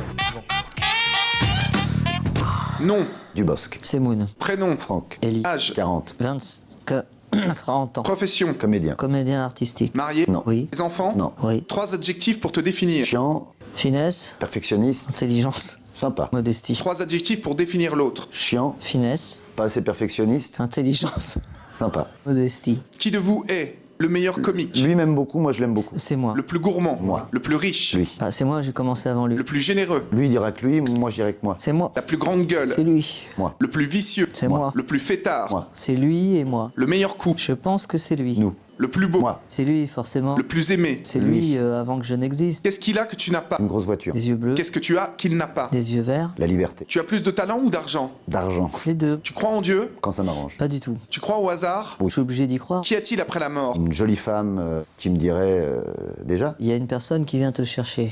Nom. Dubosc. Semoun. Prénom. Franck. Elie. Âge. 40. 30 ans. Profession. Comédien. Comédien artistique. Marié. Non. Oui. Les enfants. Non. Oui. 3 adjectifs pour te définir. Chiant. Finesse. Perfectionniste. Intelligence. Sympa. Modestie. 3 adjectifs pour définir l'autre. Chiant. Finesse. Pas assez perfectionniste. Intelligence. Sympa. Modestie. Qui de vous est le meilleur comique? Lui m'aime beaucoup, moi je l'aime beaucoup. C'est moi. Le plus gourmand? Moi. Le plus riche? Lui. Ah, c'est moi, j'ai commencé avant lui. Le plus généreux? Lui il dira que lui, moi je dirais que moi. C'est moi. La plus grande gueule? C'est lui. Moi. Le plus vicieux? C'est moi. Le plus fêtard? Moi. C'est lui et moi. Le meilleur coup? Je pense que c'est lui. Nous. Le plus beau? Moi. C'est lui, forcément. Le plus aimé? C'est lui avant que je n'existe. Qu'est-ce qu'il a que tu n'as pas? Une grosse voiture. Des yeux bleus. Qu'est-ce que tu as qu'il n'a pas? Des yeux verts. La liberté. Tu as plus de talent ou d'argent? D'argent. Les deux. Tu crois en Dieu? Quand ça m'arrange. Pas du tout. Tu crois au hasard? Je suis obligé d'y croire. Qu'y a-t-il après la mort? Une jolie femme qui me dirait déjà. Il y a une personne qui vient te chercher,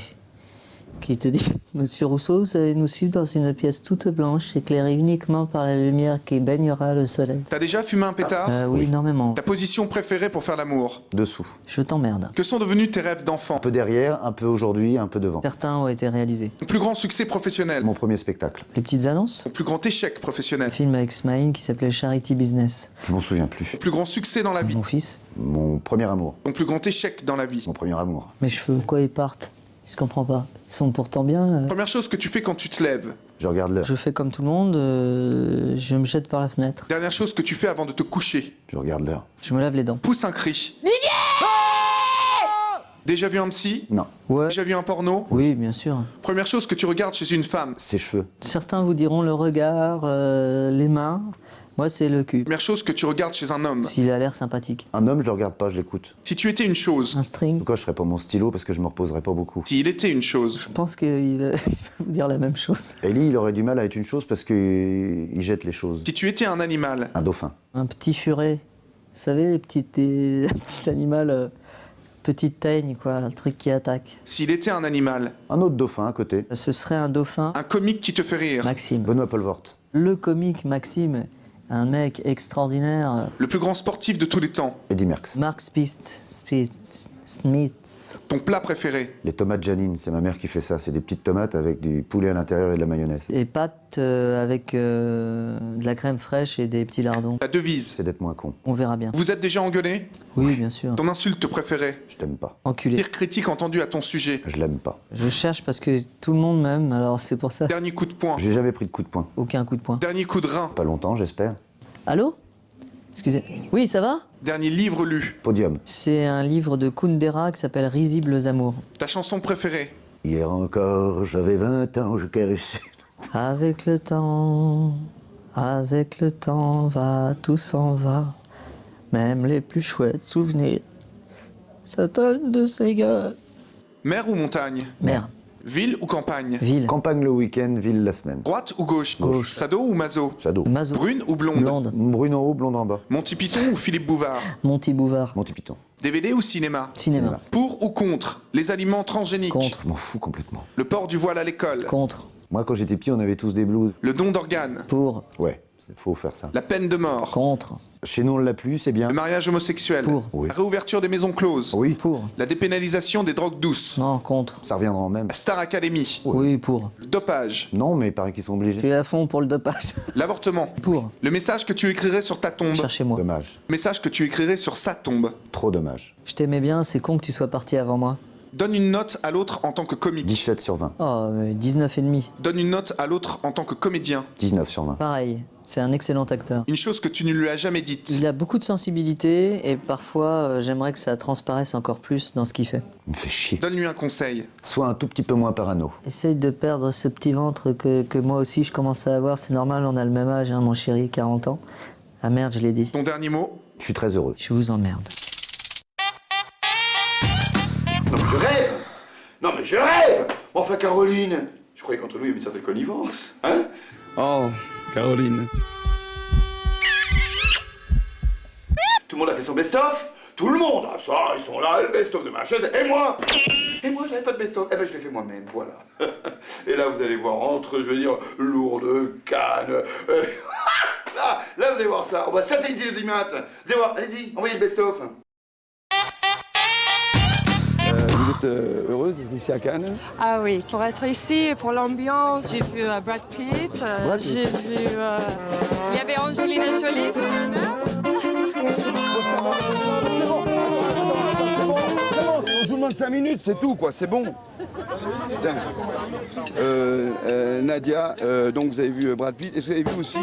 qui te dit « Monsieur Rousseau, vous allez nous suivre dans une pièce toute blanche, éclairée uniquement par la lumière qui baignera le soleil. T'as déjà fumé un pétard? » Oui, énormément. Ta position préférée pour faire l'amour? Dessous. Je t'emmerde. Que sont devenus tes rêves d'enfant? Un peu derrière, un peu aujourd'hui, un peu devant. Certains ont été réalisés. Ton plus grand succès professionnel? Mon premier spectacle. Les petites annonces? Ton plus grand échec professionnel? Un film avec Smaïn qui s'appelait Charity Business. Je m'en souviens plus. Ton plus grand succès dans la vie? Mon fils. Mon premier amour. Ton plus grand échec dans la vie? Mon premier amour. Mes cheveux, pourquoi ils partent? Je comprends pas. Ils sont pourtant bien. Première chose que tu fais quand tu te lèves? Je regarde l'heure. Je fais comme tout le monde, je me jette par la fenêtre. Dernière chose que tu fais avant de te coucher? Je regarde l'heure. Je me lave les dents. Pousse un cri. Déjà vu un psy? Non. Ouais. Déjà vu un porno? Oui, bien sûr. Première chose que tu regardes chez une femme? Ses cheveux. Certains vous diront le regard, les mains. Moi, c'est le cul. Première chose que tu regardes chez un homme? S'il a l'air sympathique. Un homme, je le regarde pas, je l'écoute. Si tu étais une chose? Un string. Pourquoi je serais pas mon stylo parce que je me reposerais pas beaucoup. S'il était une chose? Je pense qu'il va vous dire la même chose. Ellie, il aurait du mal à être une chose parce qu'il jette les choses. Si tu étais un animal? Un dauphin. Un petit furet. Vous savez, un petit animal, petite teigne, quoi, un truc qui attaque. S'il était un animal? Un autre dauphin à côté. Ce serait un dauphin. Un comique qui te fait rire? Maxime. Benoît Poelvoort. Le comique Maxime. Un mec extraordinaire. Le plus grand sportif de tous les temps? Eddie Merckx. Mark Smith. Ton plat préféré? Les tomates Janine, c'est ma mère qui fait ça. C'est des petites tomates avec du poulet à l'intérieur et de la mayonnaise. Et pâtes avec de la crème fraîche et des petits lardons. La devise? C'est d'être moins con. On verra bien. Vous êtes déjà engueulé? Oui, bien sûr. Ton insulte préférée? Je t'aime pas. Enculé. Pire critique entendue à ton sujet? Je l'aime pas. Je cherche parce que tout le monde m'aime, alors c'est pour ça. Dernier coup de poing? J'ai jamais pris de coup de poing. Aucun coup de poing. Dernier coup de rein? Pas longtemps, j'espère. Allô? Excusez. Oui, ça va? Dernier livre lu? Podium. C'est un livre de Kundera qui s'appelle Risibles amours. Ta chanson préférée? Hier encore, j'avais 20 ans, je caressais. Avec le temps, va, tout s'en va. Même les plus chouettes souvenirs, ça donne de ses gueules. Mer ou montagne? Mer. Ville ou campagne? Ville. Campagne le week-end, ville la semaine. Droite ou gauche? Gauche. Sado ou Mazo? Sado. Mazo. Brune ou blonde? Blonde. Brune en haut, blonde en bas. Monty Python ou Philippe Bouvard? Monty Bouvard. Monty Python. DVD ou cinéma? Cinéma. Pour ou contre les aliments transgéniques? Contre. Je m'en fous complètement. Le port du voile à l'école? Contre. Moi, quand j'étais petit, on avait tous des blues. Le don d'organes? Pour. Ouais, faut faire ça. La peine de mort? Contre. Chez nous, on l'a plus, c'est bien. Le mariage homosexuel? Pour. Oui. La réouverture des maisons closes? Oui. Pour. La dépénalisation des drogues douces? Non, contre. Ça reviendra en même. La Star Academy? Oui, pour. Le dopage? Non, mais il paraît qu'ils sont Je obligés. suis à fond pour le dopage. L'avortement? Pour. Le message que tu écrirais sur ta tombe? Cherchez-moi. Dommage. Le message que tu écrirais sur sa tombe? Trop dommage. Je t'aimais bien, c'est con que tu sois parti avant moi. Donne une note à l'autre en tant que comique. 17 sur 20. Oh, 19,5. Donne une note à l'autre en tant que comédien. 19 sur 20. Pareil, c'est un excellent acteur. Une chose que tu ne lui as jamais dite. Il a beaucoup de sensibilité et parfois j'aimerais que ça transparaisse encore plus dans ce qu'il fait. Il me fait chier. Donne-lui un conseil. Sois un tout petit peu moins parano. Essaye de perdre ce petit ventre que moi aussi je commence à avoir. C'est normal, on a le même âge, hein, mon chéri, 40 ans. Ah merde, je l'ai dit. Ton dernier mot? Je suis très heureux. Je vous emmerde. Non mais je rêve! Non mais je rêve! Enfin Caroline! Je croyais qu'entre nous il y avait une certaine connivence, hein? Oh, Caroline. Tout le monde a fait son best-of? Tout le monde! Ah ça, ils sont là, le best-of de ma chaise. Et moi? Et moi j'avais pas de best-of. Eh ben je l'ai fait moi-même, voilà. Et là vous allez voir entre, je veux dire, Lourdes, Cannes... Là, vous allez voir ça. On va satelliser le dimat. Vous allez voir, allez-y, envoyez le best-of. Vous êtes heureuse ici à Cannes? Ah oui, pour être ici, pour l'ambiance, j'ai vu Brad Pitt, j'ai vu... il y avait Angelina Jolie, c'est super. Je vous demande 5 minutes, c'est tout, quoi, c'est bon. Putain. Nadia, donc vous avez vu Brad Pitt, et vous avez vu aussi...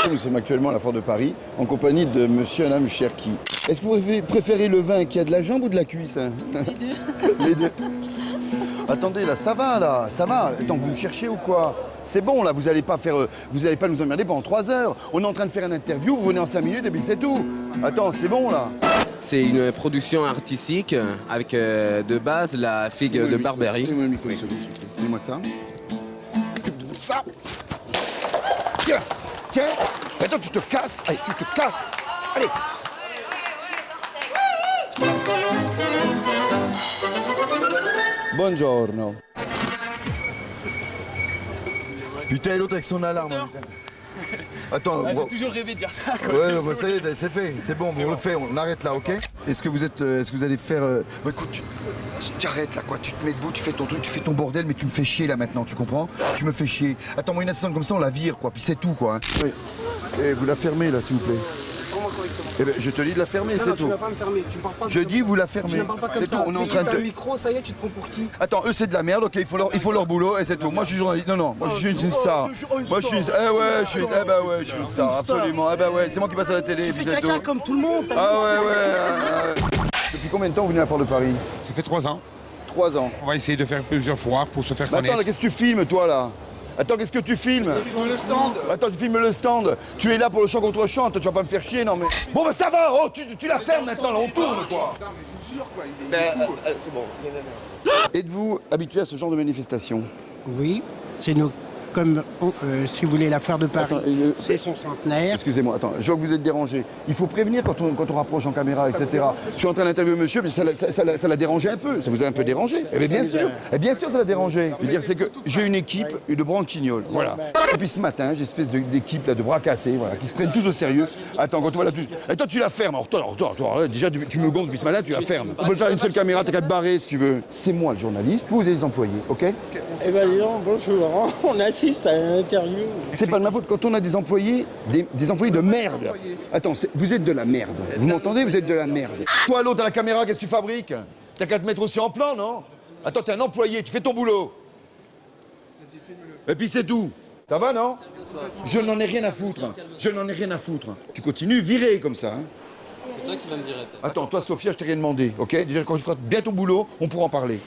Nous sommes actuellement à la Foire de Paris, en compagnie de monsieur et madame Cherki. Est-ce que vous préférez le vin qui a de la jambe ou de la cuisse? Les deux. Attendez, là, ça va, là, ça va. Attends, vous me cherchez ou quoi? C'est bon, là, vous allez pas nous emmerder pendant 3 heures. On est en train de faire une interview, vous venez en 5 minutes et puis c'est tout. Attends, c'est bon, là. C'est une production artistique avec de base la figue de Barberie. Donnez-moi le micro, s'il vous plaît. Donnez-moi ça. Ça. Tiens, tiens. Attends, tu te casses. Allez, tu te casses. Allez. Buongiorno. Putain, l'autre avec son alarme. Attends, j'ai toujours rêvé de dire ça. Quoi. Ouais, bah, ça y est, c'est fait, c'est bon, on le fait, on arrête là, ok? Est-ce que vous allez faire... Bah, écoute, tu arrêtes là, quoi, tu te mets debout, tu fais ton truc, tu fais ton bordel, mais tu me fais chier là maintenant, tu comprends? Tu me fais chier. Attends, moi une assistante comme ça, on la vire, quoi, puis c'est tout, quoi. Hein. Oui. Et vous la fermez là, s'il vous plaît. Eh ben, je te dis de la fermer, c'est tout. Tu ne vas pas me fermer, tu me parles pas je dis, vous la fermez. Tu ne parles pas comme ça. On est en train de... un micro, ça y est, tu te prends pour qui? Attends, eux c'est de la merde, ok, ils font leur boulot et c'est tout. Moi je suis journaliste, non, moi je suis une star. Moi je suis une star, absolument. Eh ben ouais, c'est moi qui passe à la télé. Tu fais caca comme tout le monde. Ah ouais. Depuis combien de temps vous venez à la Foire de Paris? Ça fait 3 ans. 3 ans. On va essayer de faire plusieurs foires pour se faire connaître. Attends, qu'est-ce que tu filmes toi là? Attends, qu'est-ce que tu filmes? Le stand. Attends, tu filmes le stand. Tu es là pour le chant contre chant, tu vas pas me faire chier, non mais... Bon bah ça va, oh, tu la fermes maintenant, là, on tourne quoi. Non mais je vous jure quoi, c'est bon. Êtes-vous habitué à ce genre de manifestation? Oui, c'est nous. Comme, si vous voulez, la Foire de Paris, c'est son centenaire. Excusez-moi, attends, je vois que vous êtes dérangé. Il faut prévenir quand on rapproche en caméra, etc. Je suis en train d'interviewer monsieur, mais ça l'a dérangé un peu. Ça vous a un peu dérangé? Eh bien, bien sûr. Eh bien sûr, ça l'a dérangé. Je veux dire, c'est que j'ai une équipe de branquignoles, voilà. Et puis ce matin, j'ai une espèce d'équipe là, de bras cassés, voilà, qui se prennent tous au sérieux. Attends, quand tu vois la touche... Et toi, tu la fermes. Alors, toi, déjà, tu me gonfles depuis ce matin, tu la fermes. On peut le faire une seule caméra, t'as qu'à te barrer si tu veux. C'est moi le journaliste, vous êtes les employés, ok? Eh bien, disons, bonjour, on assiste à une interview. C'est pas de ma faute quand on a des employés, des employés de merde. Attends, vous êtes de la merde. Vous m'entendez? Vous êtes de la merde. Toi, l'autre à la caméra, qu'est-ce que tu fabriques? T'as qu'à te mettre aussi en plan, non? Attends, t'es un employé, tu fais ton boulot. Et puis c'est tout. Ça va, non? Je n'en ai rien à foutre. Je n'en ai rien à foutre. Tu continues, viré comme ça. Hein. C'est toi qui vas me virer. Attends, toi, Sophia, je t'ai rien demandé, ok? Déjà, quand tu feras bien ton boulot, on pourra en parler.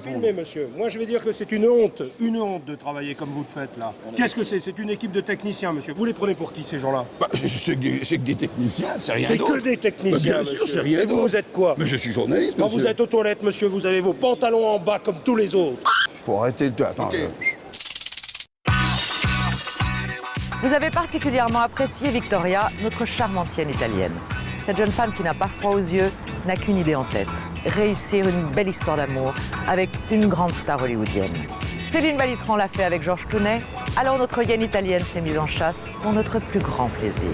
Filmez, monsieur. Moi, je vais dire que c'est une honte de travailler comme vous le faites, là. Qu'est-ce que c'est? C'est une équipe de techniciens, monsieur. Vous les prenez pour qui, ces gens-là? Bah, c'est que des techniciens, c'est rien d'autre. C'est que des techniciens, bah, bien sûr, c'est rien d'autre. Et vous êtes quoi? Mais je suis journaliste, Quand monsieur. vous êtes aux toilettes, monsieur, vous avez vos pantalons en bas comme tous les autres. Il faut arrêter de... Attends, okay. Vous avez particulièrement apprécié Victoria, notre charmantienne italienne. Cette jeune femme qui n'a pas froid aux yeux n'a qu'une idée en tête, réussir une belle histoire d'amour avec une grande star hollywoodienne. Céline Balitran l'a fait avec George Clooney, alors notre hyène italienne s'est mise en chasse pour notre plus grand plaisir.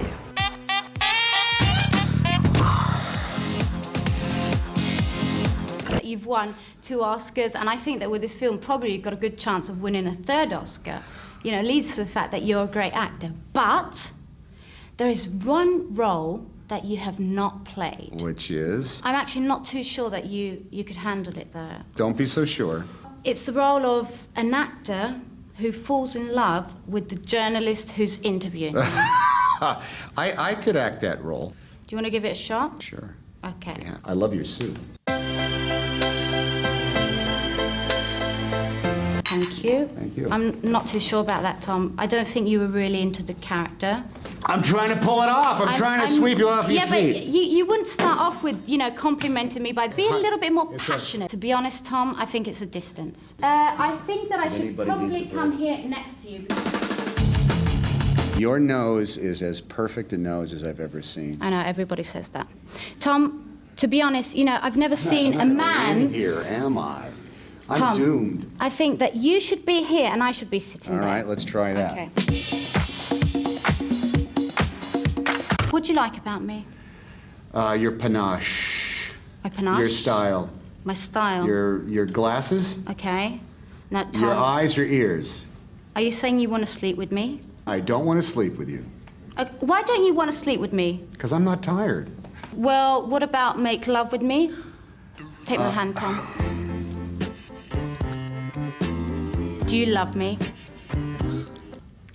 You've won 2 Oscars, and I think that with this film, probably you've got a good chance of winning a 3rd Oscar. You know, leads to the fact that you're a great actor. But there is one role that you have not played. Which is? I'm actually not too sure that you could handle it, though. Don't be so sure. It's the role of an actor who falls in love with the journalist who's interviewing him. I could act that role. Do you want to give it a shot? Sure. Okay. Yeah, I love your suit. Thank you. Thank you. I'm not too sure about that, Tom. I don't think you were really into the character. I'm trying to pull it off. I'm trying to sweep you off your feet. Yeah, but you wouldn't start off with, you know, complimenting me by being a little bit more passionate. To be honest, Tom, I think it's a distance. I think that I should probably come here next to you. Your nose is as perfect a nose as I've ever seen. I know, everybody says that. Tom, To be honest, you know, I've never seen a man... here, am I? I'm Tom, doomed. I think that you should be here and I should be sitting All there. right, let's try that. Okay. What do you like about me? Your panache. My panache? Your style. My style? Your glasses. Okay. Now, Tom, Your eyes, your ears. are you saying you want to sleep with me? I don't want to sleep with you. Why don't you want to sleep with me? Because I'm not tired. Well, what about make love with me? Take my hand, Tom. Do you love me?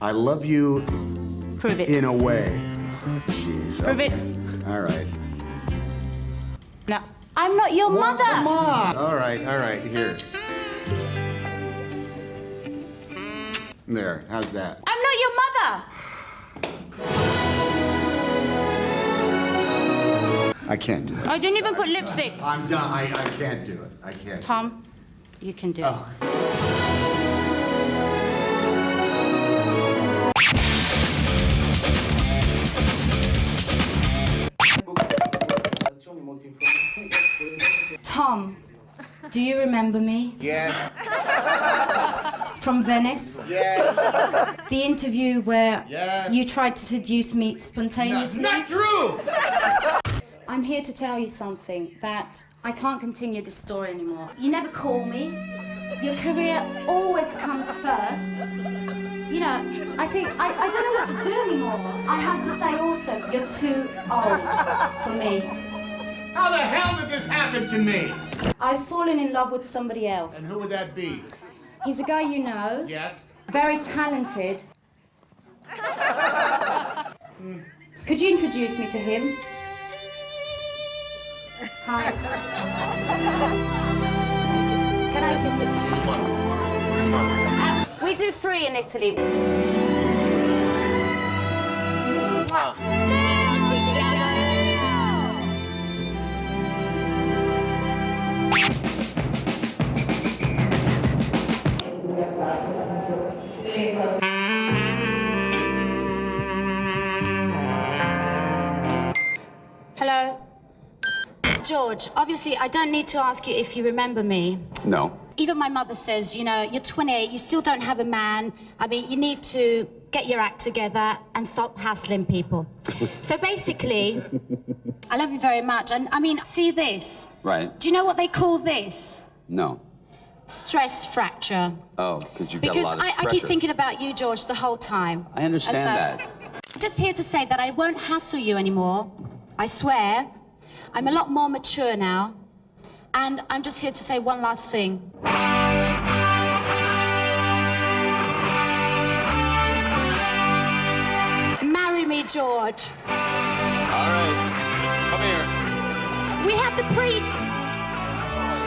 I love you. Prove it. In a way. Jeez. Prove it. All right. No, I'm not your mother. Come on. All right, here. There, how's that? I'm not your mother. I can't do it. I didn't even put lipstick. I'm done. I can't do it. I can't. Tom, you can do it. Tom, do you remember me? Yes. From Venice? Yes. The interview where Yes. you tried to seduce me spontaneously? Not true! I'm here to tell you something, that I can't continue this story anymore. You never call me. Your career always comes first. You know, I think, I don't know what to do anymore. I have to say also, you're too old for me. How the hell did this happen to me? I've fallen in love with somebody else. And who would that be? He's a guy you know. Yes. Very talented. Could you introduce me to him? Hi. Can I kiss you? We do free in Italy. Hello? George, obviously I don't need to ask you if you remember me. No. Even my mother says, you know, you're 28, you still don't have a man. I mean, you need to get your act together and stop hassling people. So basically, I love you very much. And I mean, see this? Right. Do you know what they call this? No. Stress fracture. Oh, because you've got a Because lot of I pressure. keep thinking about you, George, the whole time. I understand And so, that. I'm just here to say that I won't hassle you anymore. I swear. I'm a lot more mature now. And I'm just here to say one last thing. Marry me, George. All right. Come here. We have the priest.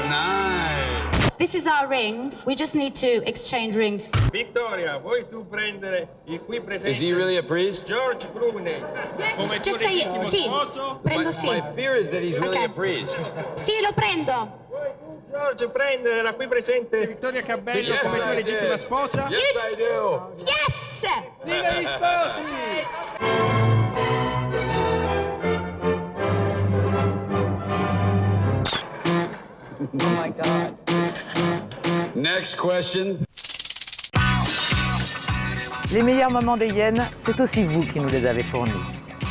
Nice. This is our rings. We just need to exchange rings. Vittoria, vuoi tu prendere il qui presente? Is he really a priest? George Clooney. Come Just tuo say it. legittimo Sì. sposo? Prendo sì. My fear is that he's really Okay. a priest. Sì, lo prendo. George, prendere la qui presente Vittoria Cabello Yes, come tua I legittima do. sposa? Yes, I do. Yes! Viva gli sposi! Oh my God. Next question. Les meilleurs moments des hyènes, c'est aussi vous qui nous les avez fournis.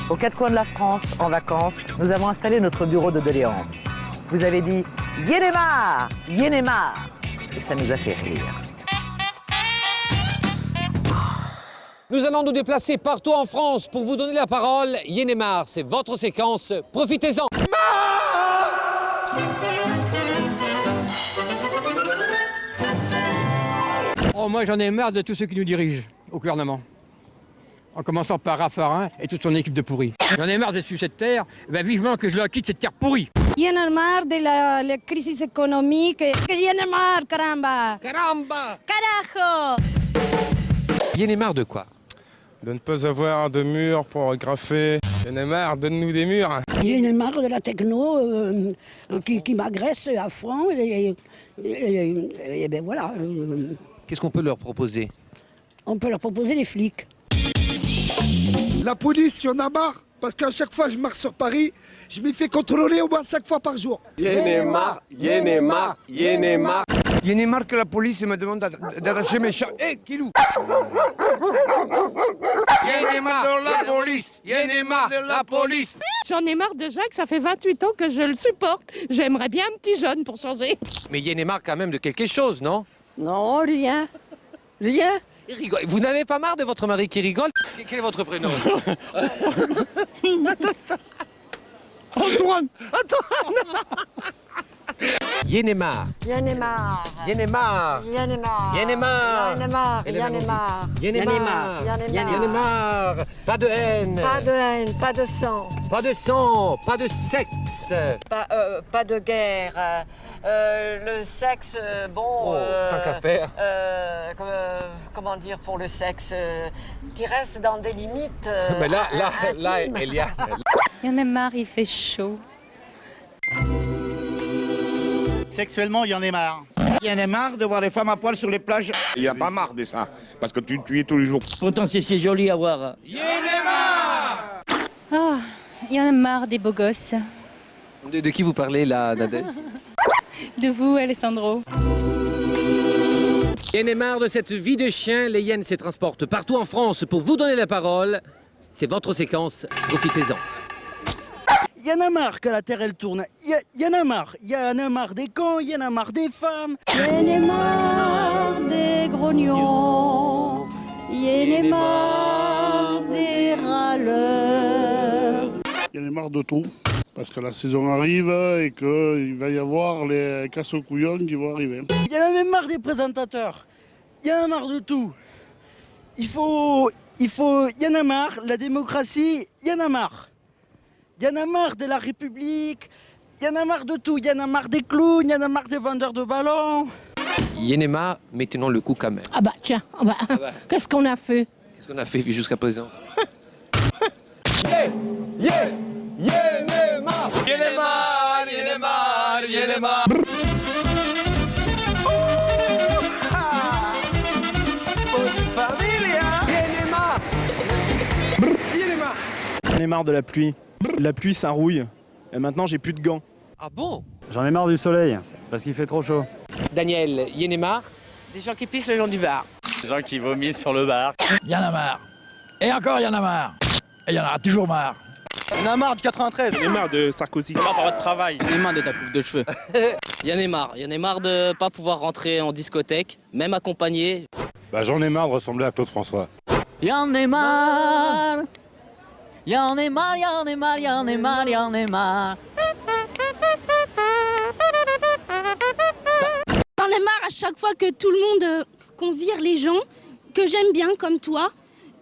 Aux quatre coins de la France, en vacances, nous avons installé notre bureau de doléances. Vous avez dit « Yénémar ! Yénémar !» et ça nous a fait rire. Nous allons nous déplacer partout en France pour vous donner la parole. Yénémar, c'est votre séquence. Profitez-en. Oh, moi j'en ai marre de tous ceux qui nous dirigent au gouvernement. En commençant par Raffarin et toute son équipe de pourris. J'en ai marre d'être sur cette terre, ben vivement que je la quitte cette terre pourrie. Y'en a marre de la crise économique. Que y'en a marre, caramba! Caramba! Carajo! Y'en a marre de quoi? De ne pas avoir de murs pour graffer. Y'en a marre, donne-nous des murs. J'en ai marre de la techno qui m'agresse à fond et ben voilà. Qu'est-ce qu'on peut leur proposer? On peut leur proposer les flics. La police, il y en a marre, parce qu'à chaque fois je marche sur Paris, Je m'y fais contrôler au moins 5 fois par jour. Y'en ai marre, y'en ai marre, y'en ai marre. Y'en ai marre que la police me demande d'attacher mes chats. Hé, Kilou! Y'en ai marre de la police, y'en ai marre de la police. J'en ai marre de Jacques, ça fait 28 ans que je le supporte. J'aimerais bien un petit jeune pour changer. Mais il y en a marre quand même de quelque chose, non? Non, rien. Rien. Il rigole. Vous n'avez pas marre de votre mari qui rigole? Quel est votre prénom? Antoine. Y'en a marre. Y'en ai marre. Y'en a marre. Y'en ai marre. Y'en a marre. Y'en ai marre. Et Y'en ai allons-y. marre. Y'en a marre. Y'en a marre. Pas de haine. Pas de haine, pas de sang. Pas de sang. Pas de sexe. Pas de guerre. Le sexe, bon... tant qu'à faire. Comment dire pour le sexe qui reste dans des limites Mais là, Eliane... Il y en a marre, il fait chaud. Sexuellement, il y en a marre. Il y en a marre de voir les femmes à poil sur les plages. Il n'y a pas marre de ça, parce que tu y es tous les jours. Pourtant, c'est joli à voir. Y'en a marre. Oh, il y en a marre des beaux gosses. De qui vous parlez là, Nadège? De vous, Alessandro. Il y en a marre de cette vie de chien. Les hyènes se transportent partout en France pour vous donner la parole. C'est votre séquence, profitez-en. Il y en a marre que la Terre elle tourne. Il y en a marre. Il y en a marre des cons, il y en a marre des femmes. Il y en a marre des grognons. Il y en a marre des râleurs. Il y en a marre de tout. Parce que la saison arrive et qu'il va y avoir les casses aux couillons qui vont arriver. Il y en a même marre des présentateurs. Il y en a marre de tout. Il y en a marre, la démocratie, il y en a marre. Il y en a marre de la République, il y en a marre de tout. Il y en a marre des clowns, il y en a marre des vendeurs de ballons. Il y en a marre, mais tenons le coup quand même. Ah bah tiens, qu'est-ce qu'on a fait? Qu'est-ce qu'on a fait jusqu'à présent? Y'en a marre. Y'en a marre, y'en a marre, y'en a marre. J'en ai marre de la pluie. La pluie, ça rouille. Et maintenant, j'ai plus de gants. Ah bon? J'en ai marre du soleil, parce qu'il fait trop chaud. Daniel, il y en a marre? Des gens qui pissent le long du bar. Des gens qui vomissent sur le bar. Il y en a marre. Et encore, il y en a marre. Et il y en aura toujours marre. Il y en a marre du 93. Il y en a marre de Sarkozy. Il y en a marre de votre travail. Il y en a marre de ta coupe de cheveux. Il y en a marre. Il y en a marre de pas pouvoir rentrer en discothèque, même accompagné. Bah, j'en ai marre de ressembler à Claude François. Il y en a marre. Il y en a marre, il y en a marre, il y en a marre, il y en a marre. J'en ai marre à chaque fois que tout le monde, qu'on vire les gens que j'aime bien comme toi.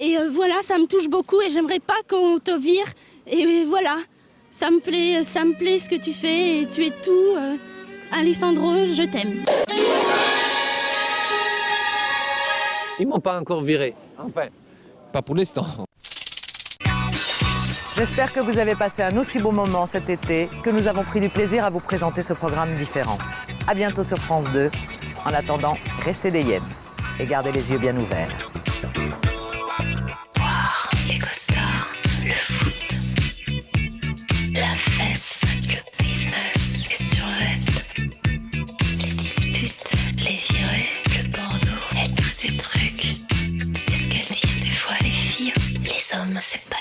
Et voilà, ça me touche beaucoup et j'aimerais pas qu'on te vire. Et voilà, ça me plaît ce que tu fais et tu es tout. Alessandro, je t'aime. Ils m'ont pas encore viré. Enfin, pas pour l'instant. J'espère que vous avez passé un aussi beau moment cet été, que nous avons pris du plaisir à vous présenter ce programme différent. À bientôt sur France 2. En attendant, restez des hyènes et gardez les yeux bien ouverts. Boire, les costards, le foot, la fesse, le business, les survêtements, les disputes, les virées, le bordeaux et tous ces trucs. Tu sais ce qu'elles disent des fois les filles? Les hommes, c'est pas